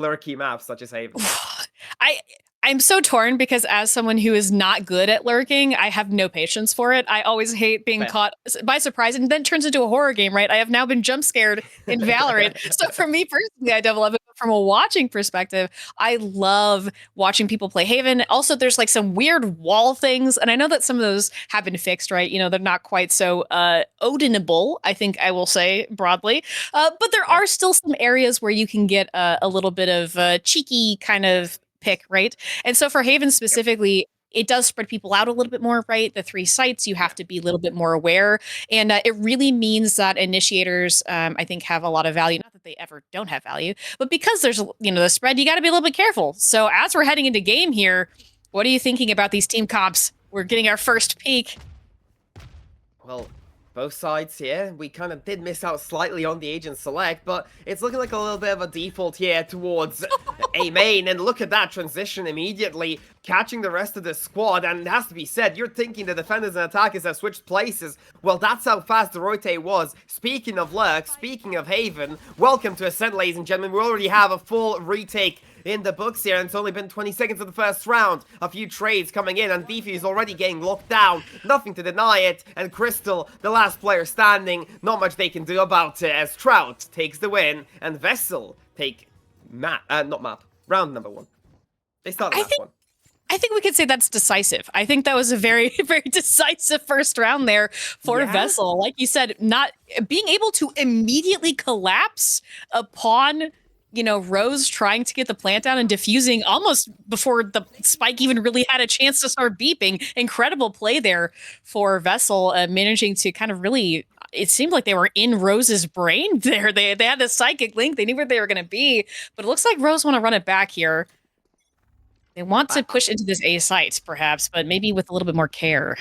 lurky maps such as Haven. I I'm so torn because as someone who is not good at lurking, I have no patience for it. I always hate being Fair. caught by surprise and then turns into a horror game, right? I have now been jump scared in Valorant. So for me personally, I don't love it. But from a watching perspective, I love watching people play Haven. Also, there's like some weird wall things, and I know that some of those have been fixed, right? You know, they're not quite so Odinable, I think I will say broadly. But there Fair. are still some areas where you can get a little bit of cheeky kind of pick, right? And so for Haven Yep. specifically, it does spread people out a little bit more, right? The 3 sites, you Yeah. have to be a little bit more aware. And it really means that initiators, I think, have a lot of value. Not that they ever don't have value, but because there's, the spread, you got to be a little bit careful. So as we're heading into game here, what are you thinking about these team comps? We're getting our first peek. Well, both sides here, we kind of did miss out slightly on the agent select, but it's looking like a little bit of a default here towards A main, and look at that transition immediately, catching the rest of the squad, and it has to be said, you're thinking the defenders and attackers have switched places. Well, that's how fast the rotate was. Speaking of Lurk, speaking of Haven, welcome to Ascent, ladies and gentlemen. We already have a full retake in the books here, and it's only been 20 seconds of the first round. A few trades coming in, and Beefy is already getting locked down. Nothing to deny it, and Crystal, the last player standing, not much they can do about it, as Trout takes the win, and Vessel take round number 1. They start the I map think 1. I think we could say that's decisive. I think that was a very, very decisive first round there for Yeah? Vessel. Like you said, not being able to immediately collapse upon, Rose trying to get the plant down and diffusing almost before the spike even really had a chance to start beeping. Incredible play there for Vessel, managing to kind of really. It seemed like they were in Rose's brain there. They had the psychic link. They knew where they were going to be, but it looks like Rose want to run it back here. They want to push into this A site, perhaps, but maybe with a little bit more care.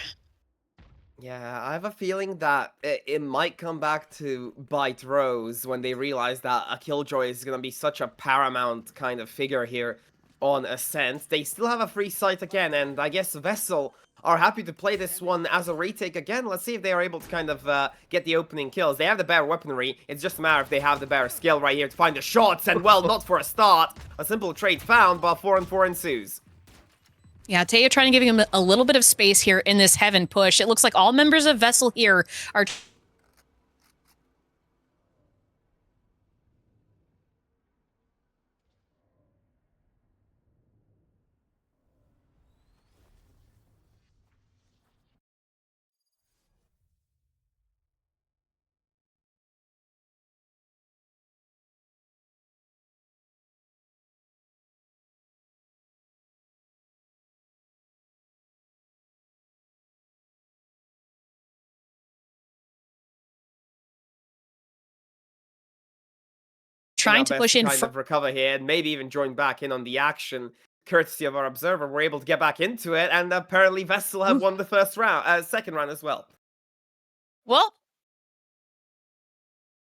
Yeah, I have a feeling that it might come back to bite Rose when they realize that a Killjoy is going to be such a paramount kind of figure here on Ascent. They still have a free site again, and I guess Vessel are happy to play this one as a retake again. Let's see if they are able to kind of get the opening kills. They have the better weaponry. It's just a matter if they have the better skill right here to find the shots, and well, not for a start. A simple trade found, but 4-4 ensues. Yeah, Taya trying to give him a little bit of space here in this Heaven push. It looks like all members of Vessel here are Our trying to best push to in kind of recover here and maybe even join back in on the action. Courtesy of our observer, we're able to get back into it, and apparently Vessel have won the second round as well. Well,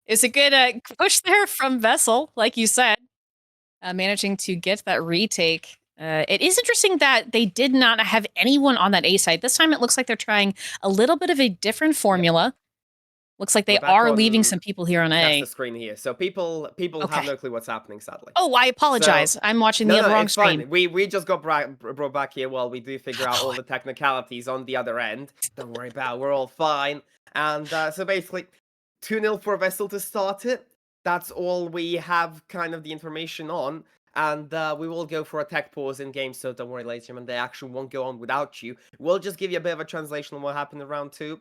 it's a good push there from Vessel, like you said, managing to get that retake. It is interesting that they did not have anyone on that A side. This time it looks like they're trying a little bit of a different formula. Yep. Looks like they are leaving some people here on That's A. the screen here. So people have no clue what's happening, sadly. Oh, I apologize. So, I'm watching no, the wrong it's screen. fine. We just got brought back here while we do figure out all the technicalities on the other end. Don't worry about it. We're all fine. And so basically, 2-0 for Vessel to start it. That's all we have kind of the information on. And we will go for a tech pause in game, so don't worry, ladies and gentlemen, the action won't go on without you. We'll just give you a bit of a translation on what happened in round 2.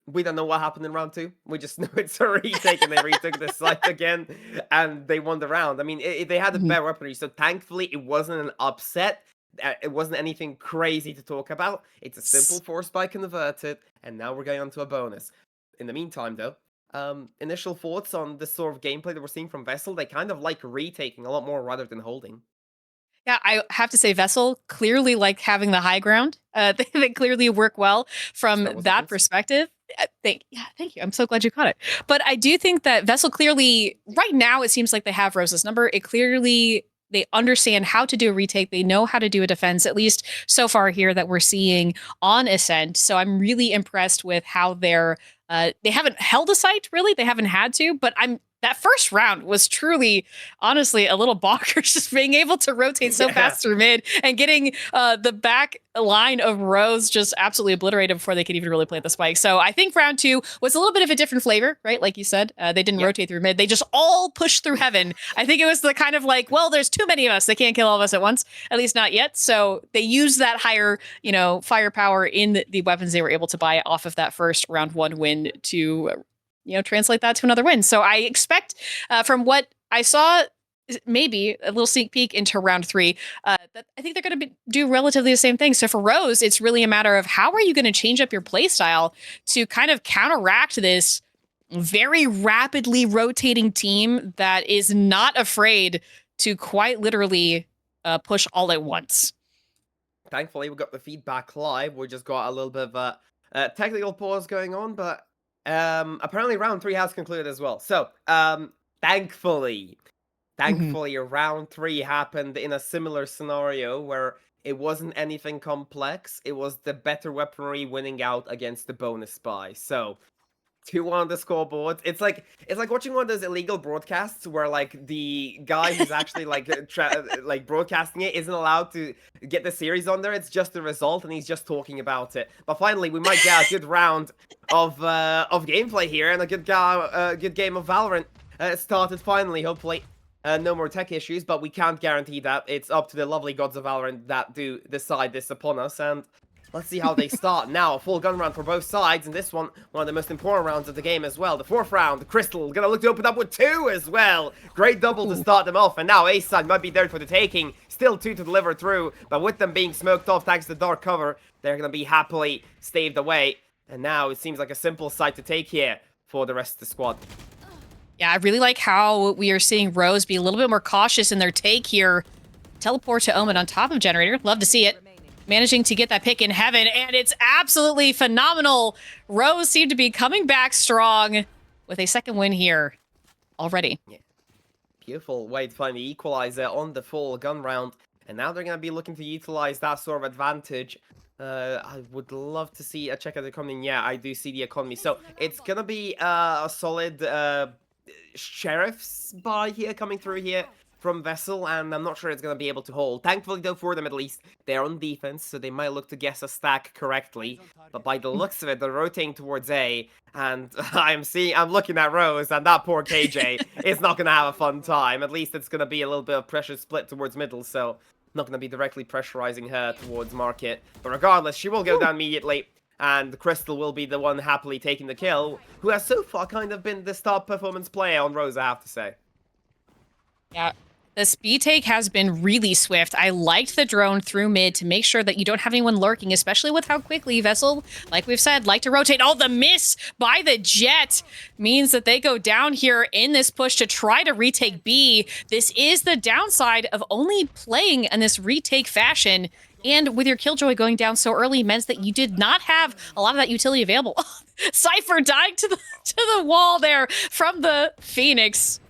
We don't know what happened in round 2. We just know it's a retake, and they retook the site again, and they won the round. I mean, they had a better weaponry, so thankfully it wasn't an upset. It wasn't anything crazy to talk about. It's a simple force spike converted, and now we're going on to a bonus. In the meantime, though, initial thoughts on this sort of gameplay that we're seeing from Vessel? They kind of like retaking a lot more rather than holding. Yeah, I have to say, Vessel clearly like having the high ground. They clearly work well from that perspective. Thank you. I'm so glad you caught it. But I do think that Vessel clearly, right now, it seems like they have Rose's number. It clearly, they understand how to do a retake. They know how to do a defense, at least so far here that we're seeing on Ascent. So I'm really impressed with how they haven't held a site, really. They haven't had to, but that first round was truly, honestly, a little bonkers. Just being able to rotate so fast through mid and getting the back line of Rose just absolutely obliterated before they could even really plant the spike. So I think round 2 was a little bit of a different flavor, right? Like you said, they didn't rotate through mid. They just all pushed through heaven. I think it was the kind of like, well, there's too many of us. They can't kill all of us at once, at least not yet. So they used that higher, firepower in the weapons they were able to buy off of that first round 1 win to translate that to another win. So I expect from what I saw, maybe a little sneak peek into round 3, that I think they're going to do relatively the same thing. So for Rose, it's really a matter of how are you going to change up your play style to kind of counteract this very rapidly rotating team that is not afraid to quite literally push all at once. Thankfully, we got the feedback live. We just got a little bit of a technical pause going on, but apparently round 3 has concluded as well. So, thankfully, round 3 happened in a similar scenario where it wasn't anything complex. It was the better weaponry winning out against the bonus spy. So, 2 on the scoreboard. It's like watching one of those illegal broadcasts where like the guy who's actually like broadcasting it isn't allowed to get the series on there. It's just the result, and he's just talking about it. But finally, we might get a good round of gameplay here, and a good game of Valorant started finally. Hopefully, no more tech issues, but we can't guarantee that. It's up to the lovely gods of Valorant that do decide this upon us, and let's see how they start. Now, a full gun round for both sides, and this one of the most important rounds of the game as well. The 4th round, Crystal gonna look to open up with 2 as well. Great double to start them off, and now A side might be there for the taking. Still 2 to deliver through, but with them being smoked off thanks to dark cover, they're gonna be happily staved away. And now it seems like a simple side to take here for the rest of the squad. Yeah, I really like how we are seeing Rose be a little bit more cautious in their take here. Teleport to Omen on top of Generator. Love to see it. Managing to get that pick in heaven, and it's absolutely phenomenal. Rose seemed to be coming back strong with a second win here already. Yeah. Beautiful way to find the equalizer on the full gun round, and now they're going to be looking to utilize that sort of advantage. I would love to see a check out the economy. Yeah, I do see the economy. So it's going to be a solid sheriff's buy here coming through here from Vessel, and I'm not sure it's going to be able to hold. Thankfully, though, for them at least, they're on defense, so they might look to guess a stack correctly. But by the looks of it, they're rotating towards A, and I'm looking at Rose, and that poor KJ is not going to have a fun time. At least it's going to be a little bit of pressure split towards middle, so not going to be directly pressurizing her towards Market. But regardless, she will go down immediately, and Crystal will be the one happily taking the kill, who has so far kind of been the star performance player on Rose, I have to say. Yeah. The speed take has been really swift. I liked the drone through mid to make sure that you don't have anyone lurking, especially with how quickly Vessel, like we've said, like to rotate. Oh, the miss by the Jet means that they go down here in this push to try to retake B. This is the downside of only playing in this retake fashion. And with your Killjoy going down so early meant that you did not have a lot of that utility available. Cypher dying to the wall there from the Phoenix.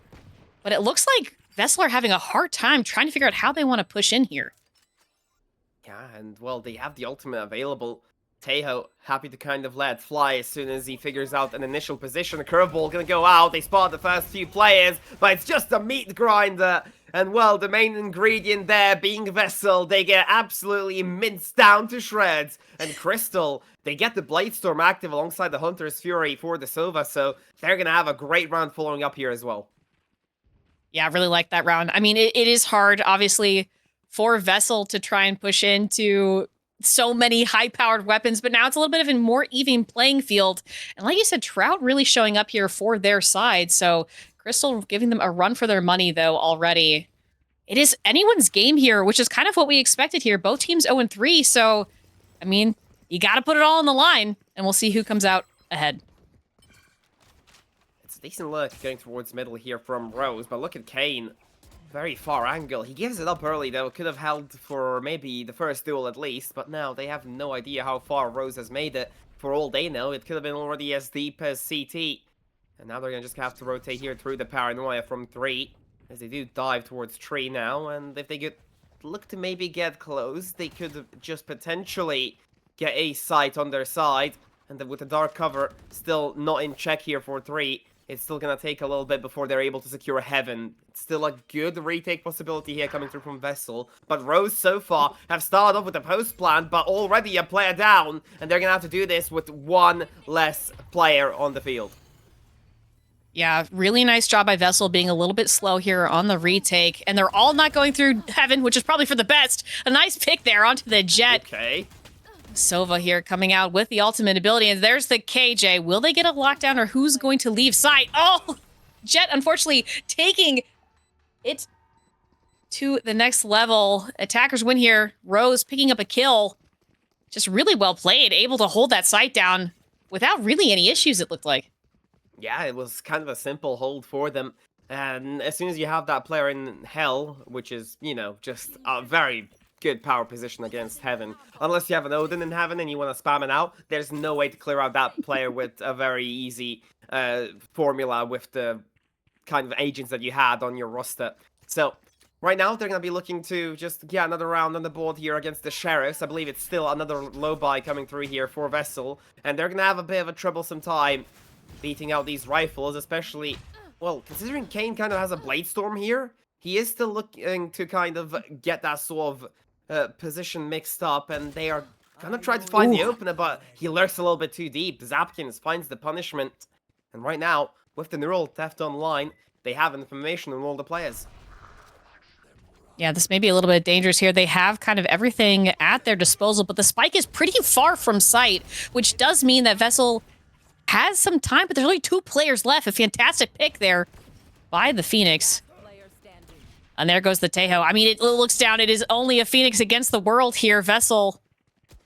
But it looks like Vessel are having a hard time trying to figure out how they want to push in here. Yeah, and well, they have the ultimate available. Tejo happy to kind of let fly as soon as he figures out an initial position. The curveball gonna go out. They spot the first few players, but it's just a meat grinder. And well, the main ingredient there being Vessel, they get absolutely minced down to shreds. And Crystal, they get the Bladestorm active alongside the Hunter's Fury for the Sova, so they're gonna have a great round following up here as well. Yeah, I really like that round. I mean, it is hard, obviously, for Vessel to try and push into so many high-powered weapons, but now it's a little bit of a more even playing field. And like you said, Trout really showing up here for their side. So Crystal giving them a run for their money, though, already. It is anyone's game here, which is kind of what we expected here. Both teams 0-3, so, I mean, you got to put it all on the line, and we'll see who comes out ahead. Decent look going towards middle here from Rose, but look at Kane. Very far angle. He gives it up early, though. Could have held for maybe the first duel at least, but now they have no idea how far Rose has made it. For all they know, it could have been already as deep as CT. And now they're going to just have to rotate here through the paranoia from 3, as they do dive towards tree now, and if they could look to maybe get close, they could just potentially get a sight on their side, and then with the dark cover still not in check here for 3. it's still gonna take a little bit before they're able to secure Heaven. It's still a good retake possibility here coming through from Vessel. But Rose so far have started off with a post plan, but already a player down, and they're gonna have to do this with one less player on the field. Yeah, really nice job by Vessel being a little bit slow here on the retake. And they're all not going through Heaven, which is probably for the best. A nice pick there onto the Jet. Okay. Sova here coming out with the ultimate ability. And there's the KJ. Will they get a lockdown or who's going to leave sight? Oh, Jet unfortunately taking it to the next level. Attackers win here. Rose picking up a kill. Just really well played. Able to hold that sight down without really any issues, it looked like. Yeah, it was kind of a simple hold for them. And as soon as you have that player in Hell, which is, you know, just a very good power position against Heaven. Unless you have an Odin in Heaven and you want to spam it out, there's no way to clear out that player with a very easy formula with the kind of agents that you had on your roster. So, right now, they're going to be looking to just get another round on the board here against the Sheriffs. I believe it's still another low buy coming through here for Vessel. And they're going to have a bit of a troublesome time beating out these rifles, especially, well, considering Kane kind of has a Blade Storm here, he is still looking to kind of get that sort of position mixed up, and they are gonna try to find the opener, but he lurks a little bit too deep. Zapkins finds the punishment, and right now, with the neural theft online, they have information on all the players. Yeah, this may be a little bit dangerous here. They have kind of everything at their disposal, but the spike is pretty far from sight, which does mean that Vessel has some time, but there's only 2 players left. A fantastic pick there by the Phoenix. And there goes the Tejo. I mean, it looks down. It is only a Phoenix against the world here. Vessel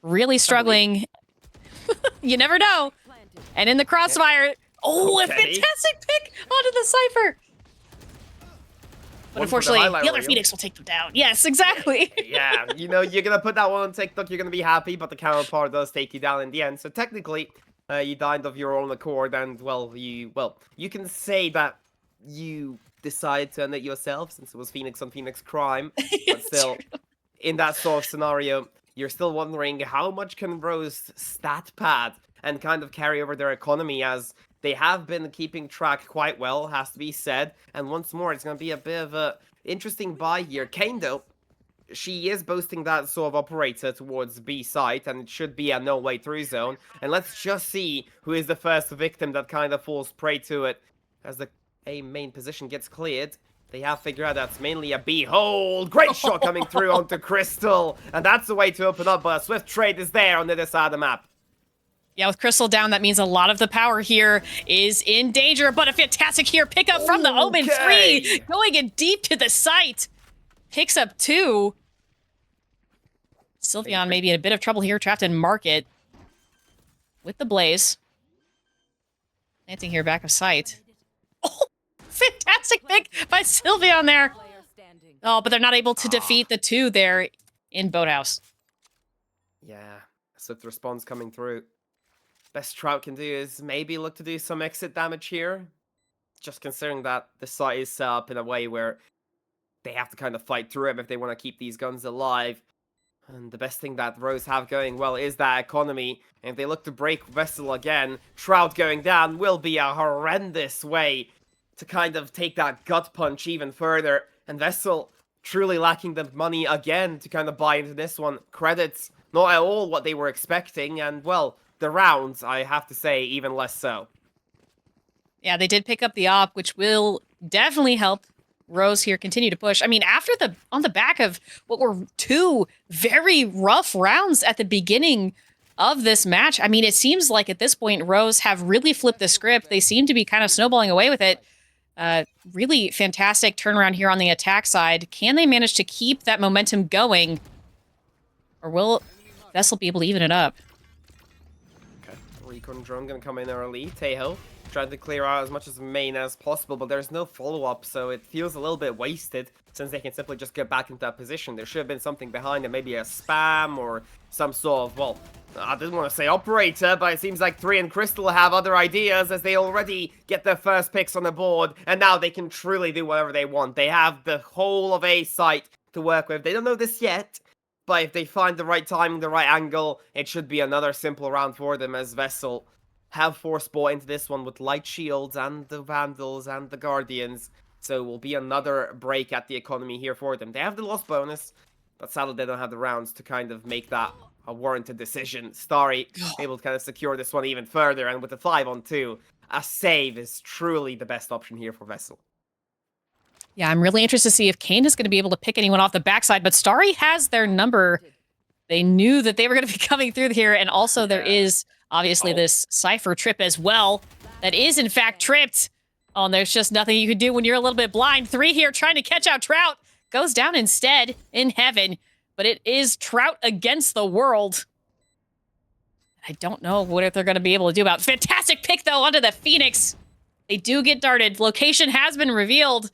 really struggling. You never know. And in the crossfire. Oh, okay. A fantastic pick onto the Cypher. But unfortunately, the other Phoenix will take them down. Yes, exactly. Yeah, you know, you're going to put that one on TikTok, you're going to be happy, but the counterpart does take you down in the end. So technically, you died of your own accord, and, well, you can say that you decided to end it yourself, since it was Phoenix on Phoenix crime. But still, in that sort of scenario, you're still wondering how much can Rose stat pad and kind of carry over their economy, as they have been keeping track quite well, has to be said. And once more, it's going to be a bit of a interesting buy here. Kane, though, she is boasting that sort of operator towards B site, and it should be a no way through zone. And let's just see who is the first victim that kind of falls prey to it. As the A main position gets cleared, they have figured out that's mainly a B. Hold! Great shot coming through onto Crystal. And that's the way to open up, but a swift trade is there on the other side of the map. Yeah, with Crystal down, that means a lot of the power here is in danger, but a fantastic here pickup from the Omen 3, going in deep to the site. Picks up 2. Sylveon may be in a bit of trouble here, trapped in Market with the Blaze. Planting here back of sight. Oh, fantastic pick by Sylveon there. Oh, but they're not able to defeat the 2 there in Boathouse. Yeah, swift response coming through. Best Trout can do is maybe look to do some exit damage here. Just considering that the site is set up in a way where they have to kind of fight through it if they want to keep these guns alive. And the best thing that Rose have going well is that economy. And if they look to break Vessel again, Trout going down will be a horrendous way to kind of take that gut punch even further. And Vessel truly lacking the money again to kind of buy into this one. Credits, not at all what they were expecting. And, well, the rounds, I have to say, even less so. Yeah, they did pick up the op, which will definitely help Rose here continue to push. I mean, on the back of what were 2 very rough rounds at the beginning of this match, I mean, it seems like at this point, Rose have really flipped the script. They seem to be kind of snowballing away with it. Really fantastic turnaround here on the attack side. Can they manage to keep that momentum going? Or will Vessel be able to even it up? Okay, Recon Drone gonna come in early. Tejo trying to clear out as much as main as possible, but there's no follow-up, so it feels a little bit wasted, since they can simply just get back into that position. There should have been something behind it, maybe a spam or some sort of, well, I didn't want to say operator, but it seems like 3 and Crystal have other ideas, as they already get their first picks on the board, and now they can truly do whatever they want. They have the whole of A site to work with. They don't know this yet, but if they find the right timing, the right angle, it should be another simple round for them, as Vessel have force bought into this one with light shields and the Vandals and the Guardians. So it will be another break at the economy here for them. They have the loss bonus, but sadly they don't have the rounds to kind of make that a warranted decision. Starry able to kind of secure this one even further, and with the 5-on-2, a save is truly the best option here for Vessel. Yeah, I'm really interested to see if Kane is going to be able to pick anyone off the backside, but Starry has their number. They knew that they were going to be coming through here, and also there is obviously this Cypher trip as well that is in fact tripped. Oh, and there's just nothing you can do when you're a little bit blind. 3 here trying to catch out Trout. Goes down instead in heaven, but it is Trout against the world. I don't know what they're going to be able to do about it. Fantastic pick, though, onto the Phoenix. They do get darted. Location has been revealed.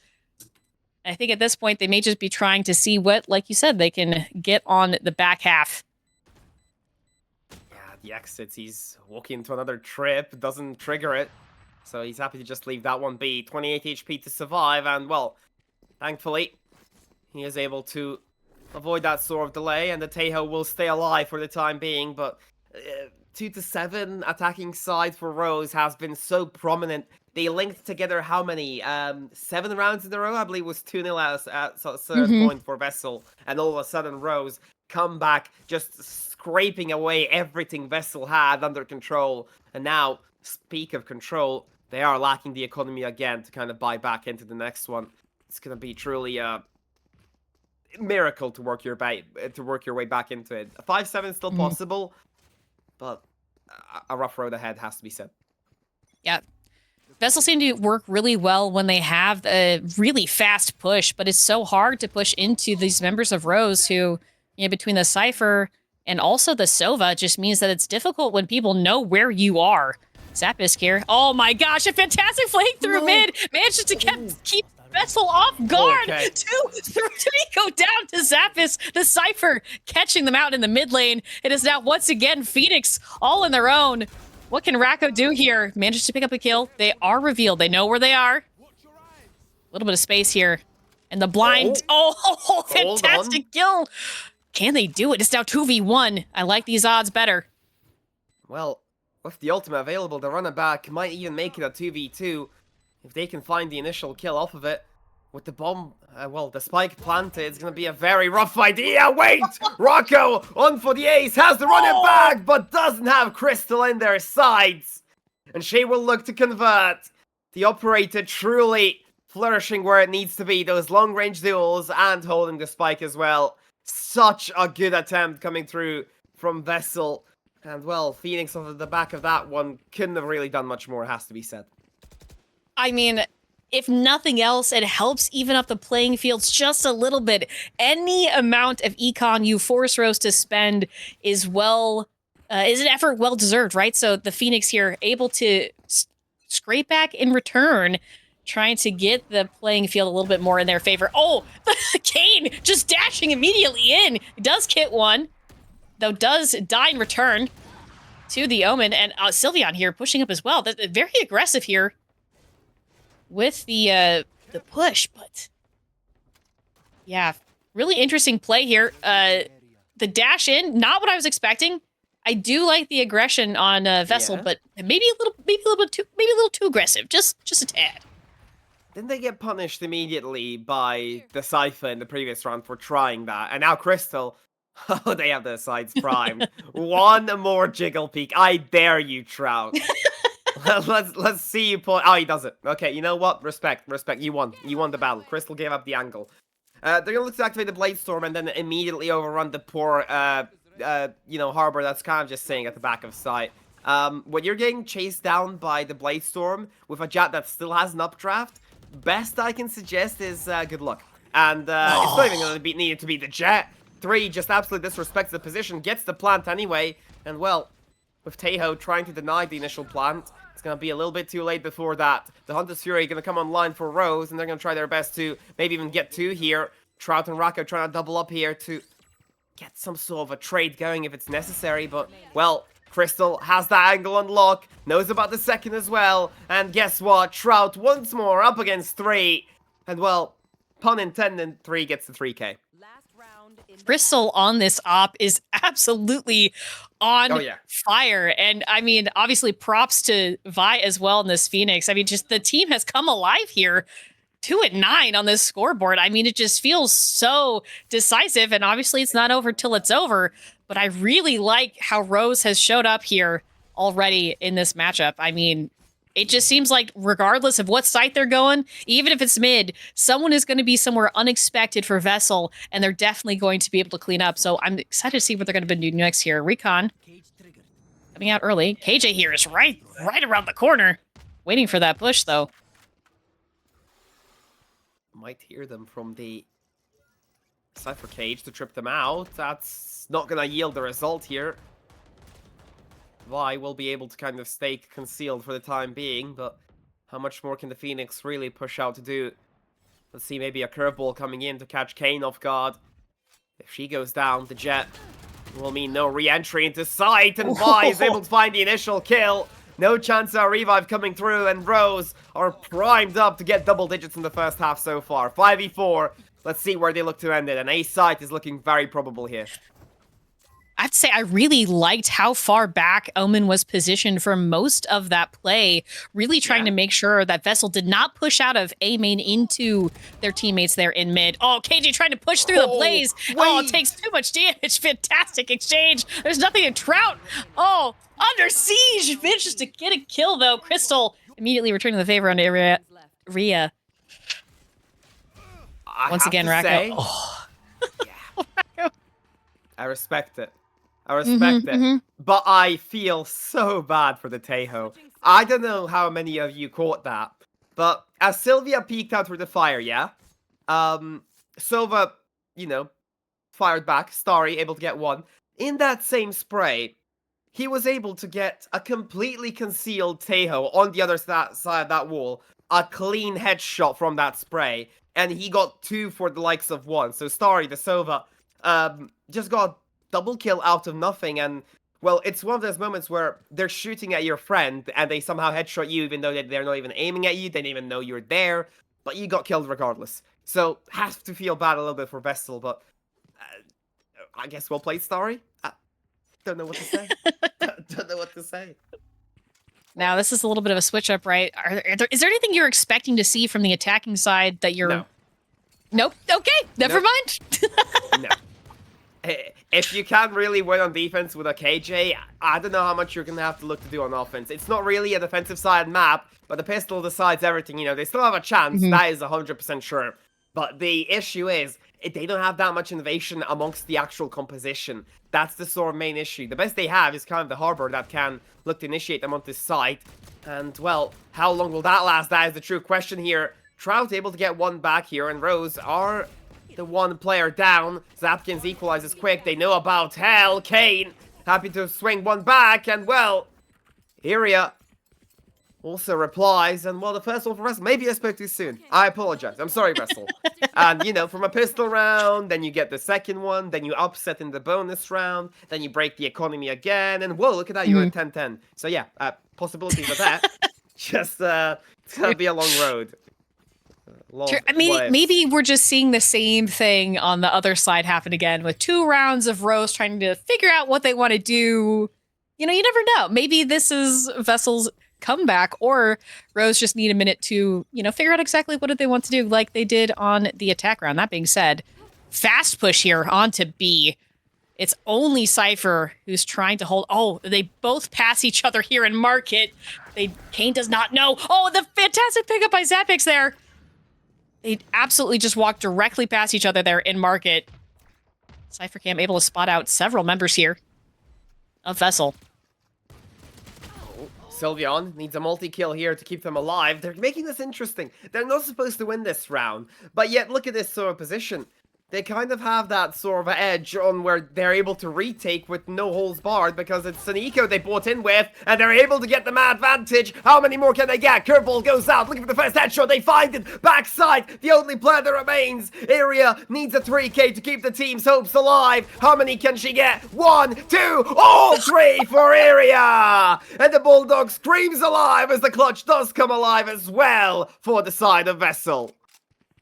I think at this point, they may just be trying to see what, like you said, they can get on the back half. Yeah, the exits, he's walking into another trip, doesn't trigger it. So he's happy to just leave that one be. 28 HP to survive, and, well, thankfully, he is able to avoid that sort of delay, and the Tejo will stay alive for the time being, but 2-7 attacking side for Rose has been so prominent. They linked together how many? 7 rounds in a row? I believe it was 2-0 at a certain point for Vessel, and all of a sudden Rose come back, just scraping away everything Vessel had under control, and now, speak of control, they are lacking the economy again to kind of buy back into the next one. It's going to be truly a miracle to work your way back into it. A 5-7 is still possible, but a rough road ahead has to be said. Yeah. Vessel seem to work really well when they have a really fast push, but it's so hard to push into these members of Rose who, you know, between the Cypher and also the Sova, just means that it's difficult when people know where you are. Zapisk here. Oh my gosh, a fantastic flank through mid. Manages to keep Vessel off guard. Okay. 2-3 go down to Zappis. The Cypher catching them out in the mid lane. It is now once again Phoenix all on their own. What can Racco do here? Manages to pick up a kill. They are revealed. They know where they are. A little bit of space here. And the blind. Oh, fantastic kill. Can they do it? It's now 2v1. I like these odds better. Well, with the ultimate available, the runner back might even make it a 2v2 if they can find the initial kill off of it. With the bomb, well, the spike planted, it's going to be a very rough idea. Wait! Rocco, on for the ace, has the runner back, but doesn't have Crystal in their sights. And she will look to convert. The operator truly flourishing where it needs to be. Those long-range duels and holding the spike as well. Such a good attempt coming through from Vessel. And, well, Phoenix off the back of that one couldn't have really done much more, has to be said. I mean, if nothing else, it helps even up the playing fields just a little bit. Any amount of econ you force Rose to spend is an effort well deserved, right? So the Phoenix here able to scrape back in return, trying to get the playing field a little bit more in their favor. Oh, Kane just dashing immediately in. Does kit one, though does die in return to the Omen. And Sylveon here pushing up as well. They're very aggressive here with the push, but yeah, really interesting play here. The dash in, not what I was expecting. I do like the aggression on Vessel, but maybe a little too aggressive, just a tad. Didn't they get punished immediately by the Cypher in the previous round for trying that? And now Crystal, oh, they have their sides primed. One more jiggle peek. I dare you, Trout. let's see you pull. Oh, he does it. Okay, you know what? Respect. You won. You won the battle. Crystal gave up the angle. They're gonna look to activate the Blade Storm and then immediately overrun the poor, Harbor that's kind of just sitting at the back of sight. When you're getting chased down by the Blade Storm with a Jet that still has an updraft, best I can suggest is good luck. And it's not even gonna be needed to be the Jet. 3 just absolutely disrespects the position, gets the plant anyway, and well, with Tejo trying to deny the initial plant, it's going to be a little bit too late before that. The Hunter's Fury going to come online for Rose, and they're going to try their best to maybe even get 2 here. Trout and Racco trying to double up here to get some sort of a trade going if it's necessary, but, well, Crystal has that angle on lock, knows about the second as well, and guess what? Trout once more up against 3, and, well, pun intended, 3 gets the 3k. Last round. Crystal on this op is absolutely on fire. And I mean, obviously props to Vi as well in this Phoenix. I mean, just the team has come alive here. 2-9 on this scoreboard. I mean, it just feels so decisive, and obviously it's not over till it's over, but I really like how Rose has showed up here already in this matchup. I mean, it just seems like regardless of what site they're going, even if it's mid, someone is going to be somewhere unexpected for Vessel, and they're definitely going to be able to clean up. So I'm excited to see what they're going to do next here. Recon coming out early. KJ here is right around the corner, waiting for that push though. Might hear them from the Cypher cage to trip them out. That's not going to yield the result here. Vi will be able to kind of stay concealed for the time being, but how much more can the Phoenix really push out to do? Let's see, maybe a curveball coming in to catch Kane off guard. If she goes down, the Jet will mean no re-entry into sight, and Vi is able to find the initial kill. No chance of a revive coming through, and Rose are primed up to get double digits in the first half so far. 5v4. Let's see where they look to end it. An A site is looking very probable here. I have to say, I really liked how far back Omen was positioned for most of that play, really trying to make sure that Vessel did not push out of A main into their teammates there in mid. Oh, KJ trying to push through the blaze. Oh, it takes too much damage. Fantastic exchange. There's nothing in Trout. Oh, under siege. Manages to get a kill, though. Crystal immediately returning the favor on Rhea. Once again, Racco. Oh. I respect it. I respect it. But I feel so bad for the Tejo. I don't know how many of you caught that, but as Sylvia peeked out through the fire, Silva, you know, fired back. Starry able to get one. In that same spray, he was able to get a completely concealed Tejo on the other side of that wall. A clean headshot from that spray. And he got 2 for the likes of 1. So Starry, the Sova, just got double kill out of nothing. And, well, it's one of those moments where they're shooting at your friend and they somehow headshot you even though they're not even aiming at you. They didn't even know you're there. But you got killed regardless. So, have to feel bad a little bit for Vestal, but I guess we'll play Starry. Don't know what to say. Don't know what to say. Now, this is a little bit of a switch up, right? Is there anything you're expecting to see from the attacking side that you're... No. Nope. Okay, never mind. No. If you can't really win on defense with a KJ, I don't know how much you're going to have to look to do on offense. It's not really a defensive side map, but the pistol decides everything. You know, they still have a chance. That is 100% sure. But the issue is, they don't have that much innovation amongst the actual composition. That's the sort of main issue. The best they have is kind of the Harbor that can look to initiate them onto this site. And, well, how long will that last? That is the true question here. Trout able to get one back here, and Rose are the one player down. Zapkins equalizes quick. They know about hell. Kane happy to swing one back, and, well, Iria also replies, and, well, the first one for Wrestle. Maybe I spoke too soon. I apologize. I'm sorry, Wrestle. And, you know, from a pistol round, then you get the second one, then you upset in the bonus round, then you break the economy again, and, whoa, look at that, you're at 10-10. So, yeah, possibilities of that. Just, it's gonna be a long road. I mean, maybe we're just seeing the same thing on the other side happen again with 2 rounds of Rose trying to figure out what they want to do. You know, you never know. Maybe this is Vessel's comeback, or Rose just need a minute to, you know, figure out exactly what they want to do like they did on the attack round. That being said, fast push here onto B. It's only Cypher who's trying to hold. Oh, they both pass each other here in Market. Kane does not know. Oh, the fantastic pickup by Zapix there. They absolutely just walked directly past each other there in Market. Cypher Cam able to spot out several members here of Vessel. Sylveon needs a multi-kill here to keep them alive. They're making this interesting. They're not supposed to win this round, but yet look at this sort of position. They kind of have that sort of edge on where they're able to retake with no holes barred because it's an eco they bought in with, and they're able to get the advantage. How many more can they get? Curveball goes out, looking for the first headshot. They find it. Backside, the only player that remains. Iria needs a 3K to keep the team's hopes alive. How many can she get? 1, 2, all 3 for Iria! And the Bulldog screams alive as the clutch does come alive as well for the side of Vessel.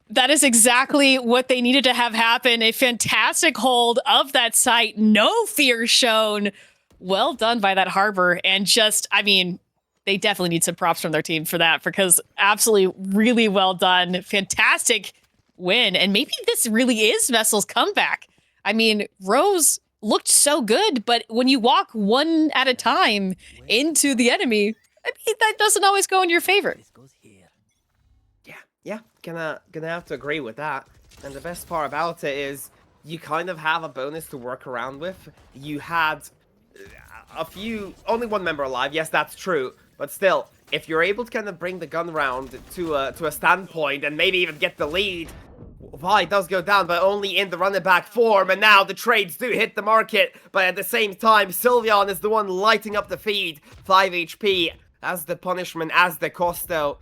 That is exactly what they needed to have happen. A fantastic hold of that site. No fear shown. Well done by that Harbor. And just, I mean, they definitely need some props from their team for that, because absolutely really well done. Fantastic win. And maybe this really is Vessel's comeback. I mean, Rose looked so good, but when you walk one at a time into the enemy, I mean, that doesn't always go in your favor. Yeah, gonna have to agree with that. And the best part about it is you kind of have a bonus to work around with. You had only one member alive. Yes, that's true. But still, if you're able to kind of bring the gun round to a standpoint and maybe even get the lead, it does go down, but only in the running back form. And now the trades do hit the market. But at the same time, Sylveon is the one lighting up the feed. 5 HP as the punishment, as the cost, though.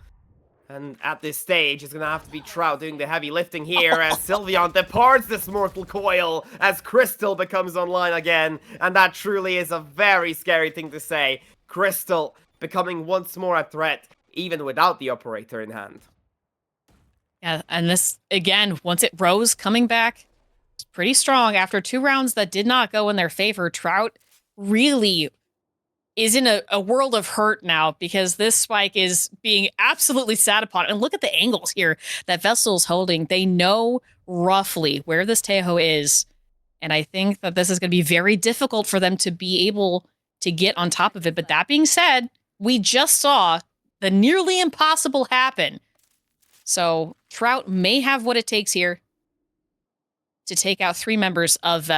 And at this stage, it's going to have to be Trout doing the heavy lifting here as Sylveon departs this mortal coil as Crystal becomes online again. And that truly is a very scary thing to say. Crystal becoming once more a threat, even without the operator in hand. Yeah, and this, again, once it Rose coming back, it's pretty strong after 2 rounds that did not go in their favor. Trout really is in a world of hurt now, because this spike is being absolutely sat upon. And look at the angles here that Vessel's holding. They know roughly where this Tejo is. And I think that this is going to be very difficult for them to be able to get on top of it. But that being said, we just saw the nearly impossible happen. So Trout may have what it takes here to take out 3 members of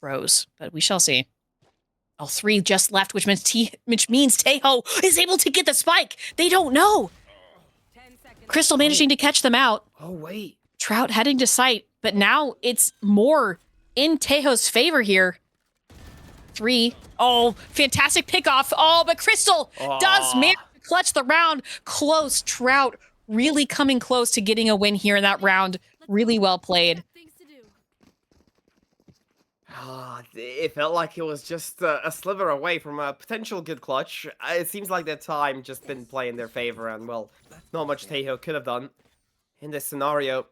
Rose, but we shall see. All 3 just left, which means Tejo is able to get the spike. They don't know. Crystal managing to catch them out. Oh, wait. Trout heading to site, but now it's more in Tejo's favor here. 3. Oh, fantastic pickoff. Oh, but Crystal does manage to clutch the round. Close. Trout really coming close to getting a win here in that round. Really well played. It felt like it was just a sliver away from a potential good clutch. It seems like their time just didn't play in their favor, and, well, not much Tejo could have done. In this scenario,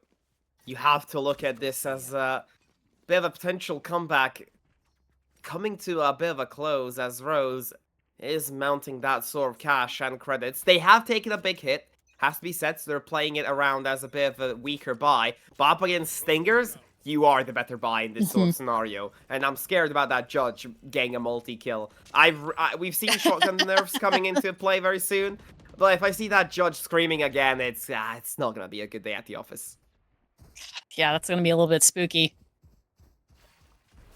you have to look at this as a bit of a potential comeback coming to a bit of a close, as Rose is mounting that sort of cash and credits. They have taken a big hit, has to be said, so they're playing it around as a bit of a weaker buy. But up against Stingers, you are the better buy in this sort of scenario. And I'm scared about that Judge getting a multi-kill. We've seen shotgun nerfs coming into play very soon. But if I see that Judge screaming again, it's not going to be a good day at the office. Yeah, that's going to be a little bit spooky.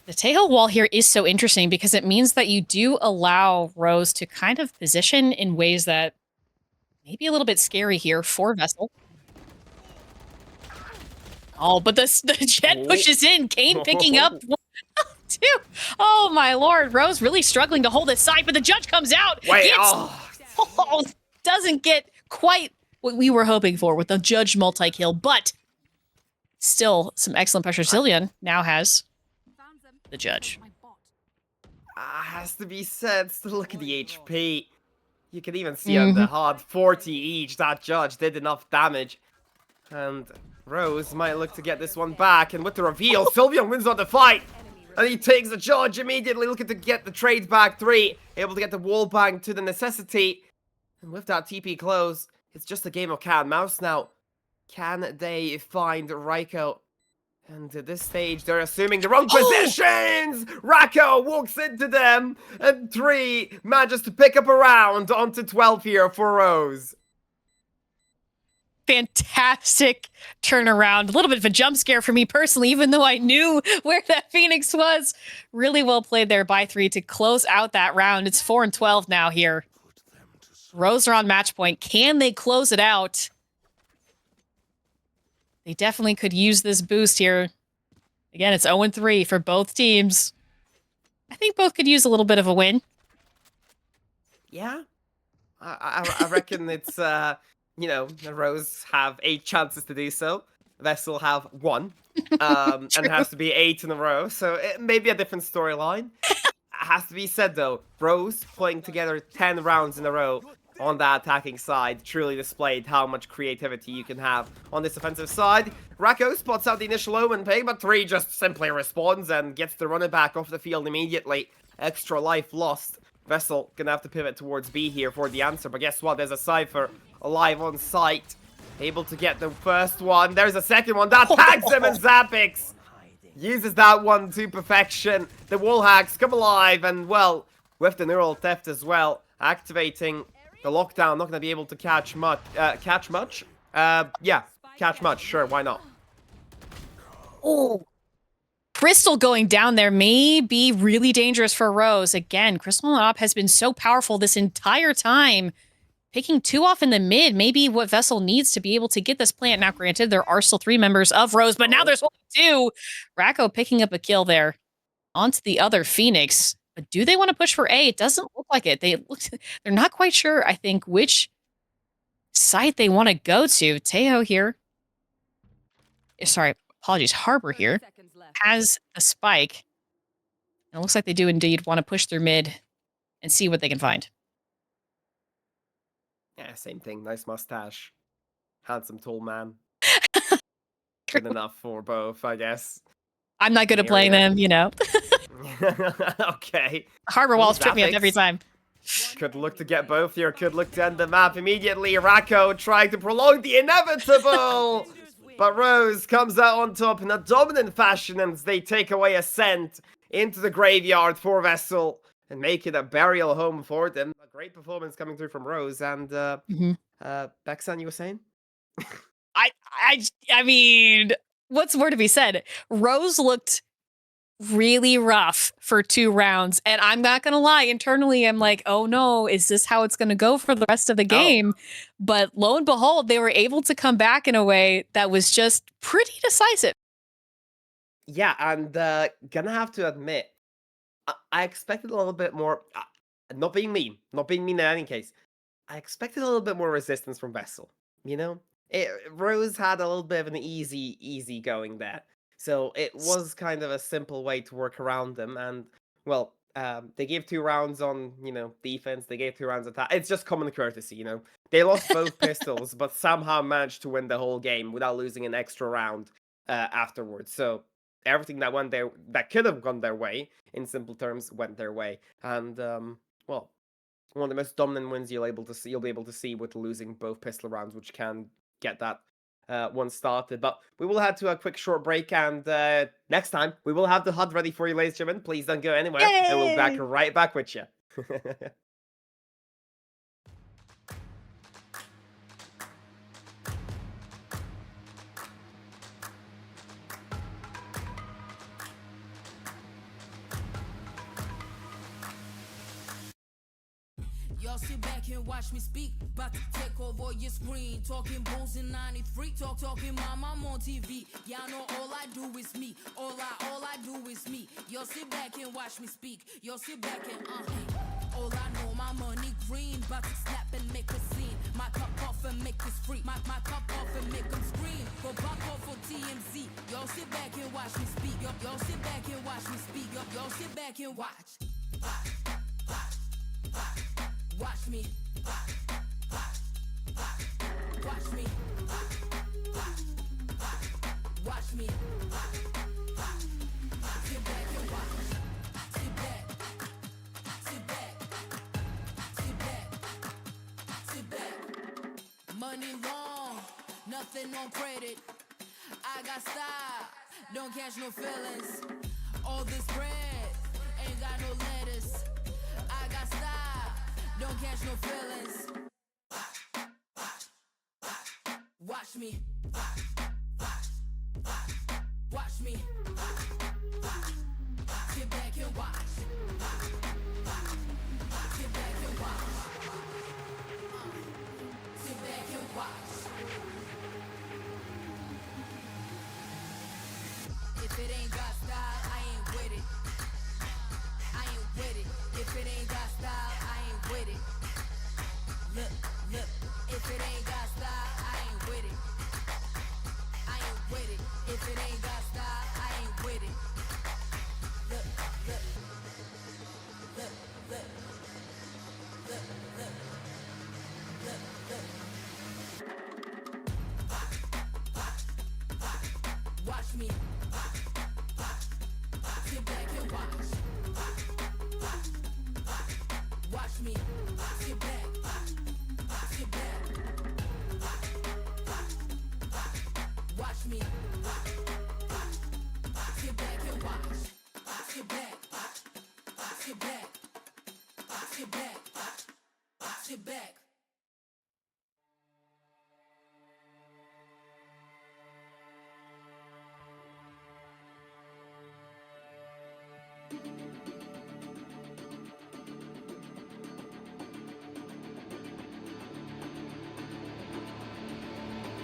The Tejo wall here is so interesting because it means that you do allow Rose to kind of position in ways that may be a little bit scary here for Vessel. Oh, but the Jet pushes in. Kane picking up 1, 2. Oh, my lord. Rose really struggling to hold it side, but the Judge comes out. Wait, Doesn't get quite what we were hoping for with the Judge multi-kill, but still some excellent pressure. Zillion now has the Judge. Has to be said, still look at the HP. You can even see on the HUD, 40 each. That Judge did enough damage. And Rose might look to get this one back. And with the reveal, Sylveon wins on the fight. And he takes the Judge immediately, looking to get the trade back 3. Able to get the wall bang to the necessity. And with that TP close, it's just a game of cat and mouse now. Can they find Raiko? And at this stage, they're assuming the wrong positions! Rako walks into them, and 3 manages to pick up a round onto 12 here for Rose. Fantastic turnaround. A little bit of a jump scare for me personally, even though I knew where that Phoenix was. Really well played there by 3 to close out that round. It's 4-12 now here. Rose are on match point. Can they close it out? They definitely could use this boost here. Again, it's 0-3 for both teams. I think both could use a little bit of a win. Yeah. I reckon it's, you know, the Rose have 8 chances to do so. Vessel have 1. And it has to be 8 in a row. So it may be a different storyline. Has to be said, though, Rose playing together 10 rounds in a row. on that attacking side truly displayed how much creativity you can have on this offensive side. Rako spots out the initial Omen ping, but 3 just simply responds and gets the runner back off the field immediately. Extra life lost. Vessel gonna have to pivot towards B here for the answer, but guess what? There's a Cypher alive on site. Able to get the first one. There's a second one. That tags him, and Zapix uses that one to perfection. The wall hacks come alive, and well, with the neural theft as well, activating the lockdown. Not going to be able to catch much. Catch much? Yeah, catch much. Sure, why not? Oh. Crystal going down there may be really dangerous for Rose. Again, Crystal on Op has been so powerful this entire time. Picking 2 off in the mid may be what Vessel needs to be able to get this plant. Now, granted, there are still 3 members of Rose, but now there's only 2. Rako picking up a kill there onto the other Phoenix. But do they want to push for A? It doesn't look like it. They're not quite sure, I think, which site they want to go to. Tejo here. Sorry, apologies. Harbor here has a spike. And it looks like they do indeed want to push through mid and see what they can find. Yeah, same thing. Nice mustache. Handsome, tall man. Good enough for both, I guess. I'm not good at playing them, you know. Okay. Harbor walls trip me up every time. Could look to get both here. Could look to end the map immediately. Rako trying to prolong the inevitable. But Rose comes out on top in a dominant fashion as they take away Ascent into the graveyard for Vessel and make it a burial home for them. A great performance coming through from Rose. And Beksan, you were saying? I mean, what's more to be said? Rose looked really rough for 2 rounds, and I'm not gonna lie, internally I'm like, oh no, is this how it's gonna go for the rest of the game? But lo and behold, they were able to come back in a way that was just pretty decisive. Yeah, and gonna have to admit, I expected a little bit more, not being mean in any case, I expected a little bit more resistance from Vessel, you know? Rose had a little bit of an easy going there. So it was kind of a simple way to work around them. And, well, they gave 2 rounds on, defense. They gave 2 rounds attack. It's just common courtesy, you know? They lost both pistols, but somehow managed to win the whole game without losing an extra round afterwards. So everything that could have gone their way, in simple terms, went their way. And, well, one of the most dominant wins you'll be able to see with losing both pistol rounds, which can get that one started. But we will head to a quick short break, and next time we will have the HUD ready for you, ladies and gentlemen. Please don't go anywhere. Yay! And we'll be right back with you. Y'all sit back and watch me speak. About to take over your screen. Talking bulls in 93. Talking mom, I'm on TV. Y'all know all I do is me. All I do is me. Y'all sit back and watch me speak. Y'all sit back and all I know, my money green. About to snap and make a scene. My cup off and make this free. My cup off and make them scream. Go back off for TMZ. Y'all sit back and watch me speak. Y'all sit back and watch me speak. Y'all sit back and watch. Watch me. Watch me. Watch me. Sit back and watch. Sit back. Sit back. Sit back. Sit back. Money long, nothing on credit. I got style, don't catch no feelings. All this bread ain't got no lettuce. I got style, don't catch no feelings. Watch me. Watch me. Sit back and watch. Sit back and watch. Sit back and watch. If it ain't got style, I ain't with it. I ain't with it. If it ain't got style, I ain't with it. Look, if it ain't got style, I ain't with it. I ain't with it. If it ain't got style, I ain't with it. Look, look, look, look, look, look. Sit back, sit back, sit back, sit back.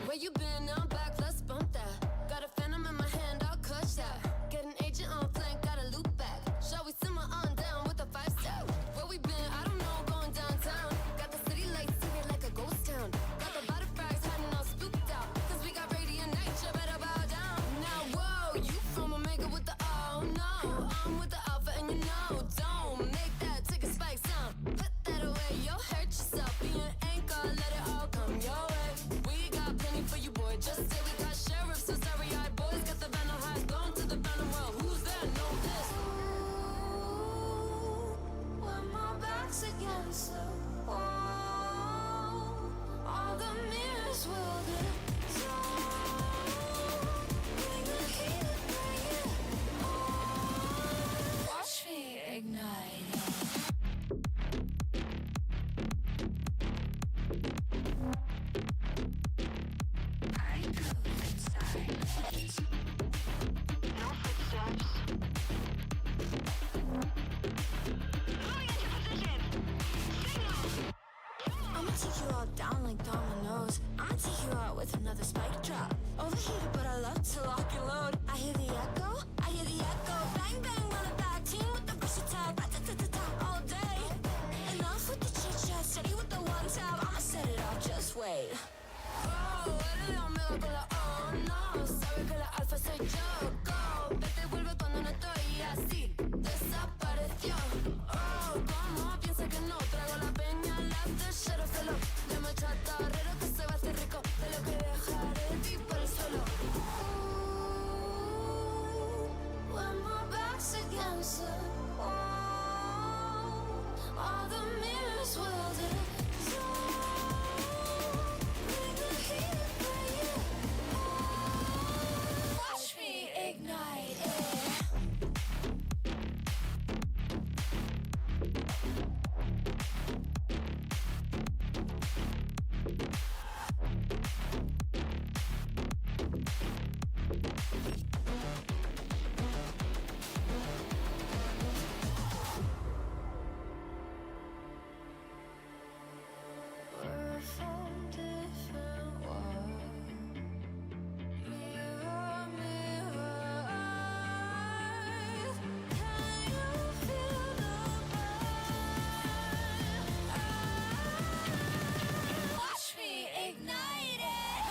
Where you been? I'm back, let's bump that. Got a phantom in my hand, I'll clutch that. Get an agent on flank, got a loop back. Shall we simmer on down with a 5-step? Where we been? I don't know, going downtown. Got the city lights secret like a ghost town. Got the butterflies hiding all spooked out. Cause we got radiant night, you better bow down. Now, whoa, you from Omega with the oh no. I'm with the alpha and you know, don't make that ticket spike sound. Put that away, you'll hurt yourself. Be an anchor, let it all come your way. We got plenty for you, boy. Just say we got sheriffs and starry-eyed boys. Got the banner highs, going to the banner world. Who's there? Know this. When my back's against the wall, all the mirrors will dissolve. Bring the heat, bring it on. Watch me ignite. I go inside. No footsteps. Moving into position. Signal. I'ma take you all down like dominoes. I'ma take you out with another spike drop. Overheated, but I love to lock and load. I hear the echo, I hear the echo. Bang bang, run it back. Team with the versatile, ta-ta-ta-ta all day. Enough with the chit chat, steady with the one tab. I'ma set it off, just wait. Oh, eres la omega con la O, no. Sabe que la alfa soy yo. Go, vete, vuelve cuando no estoy así. Desapareció. Oh, ¿cómo piensa que no? Traigo la peña, left the shadow fellow. Le hemos echado torrero que se va a hacer rico. De lo que dejaré ti por el suelo. When my back's against the wall, all the mirrors will dissolve. Bring the heat, bring it on. Watch me ignite it. We're from different worlds. Mirror, mirror eyes. Can you feel the burn? Watch me ignite it.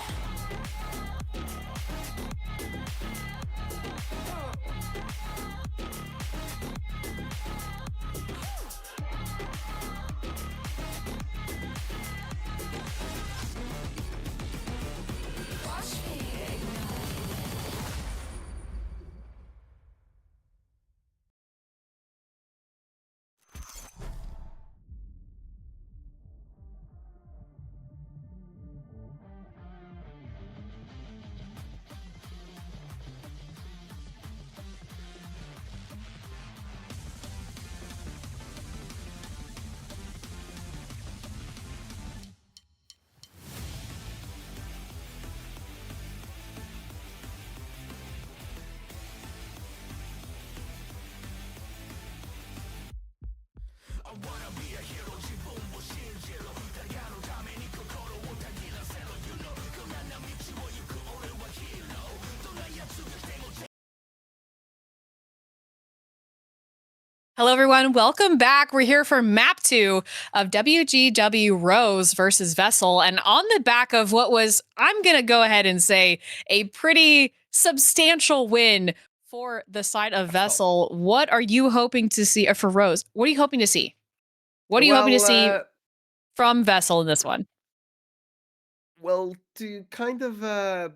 Watch me ignite it. Hello, everyone. Welcome back. We're here for map 2 of WGW Rose versus Vessel. And on the back of what was, I'm going to go ahead and say, a pretty substantial win for the side of Vessel. What are you hoping to see, or for Rose? What are you hoping to see? What are you hoping to see from Vessel in this one? Well, to kind of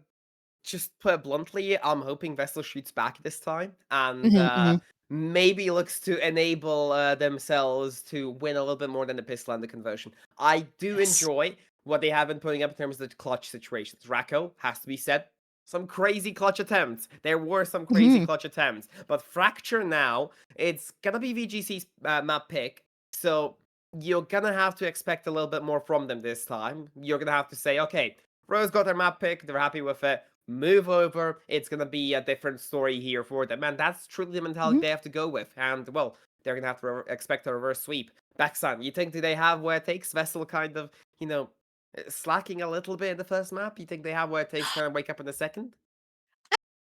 just put it bluntly, I'm hoping Vessel shoots back this time and maybe looks to enable themselves to win a little bit more than the pistol and the conversion. I do enjoy what they have been putting up in terms of the clutch situations. Racco has to be said, some crazy clutch attempts. There were some crazy Mhm. clutch attempts. But Fracture now, it's gonna be VGC's map pick. So you're gonna have to expect a little bit more from them this time. You're gonna have to say, okay, Rose got their map pick, they're happy with it. Move over. It's gonna be a different story here for them. And that's truly the mentality Mhm. they have to go with. And well, they're gonna have to expect a reverse sweep. Backside, you think do they have what it takes? Vessel kind of, slacking a little bit in the first map? You think they have what it takes to kind of wake up in the second?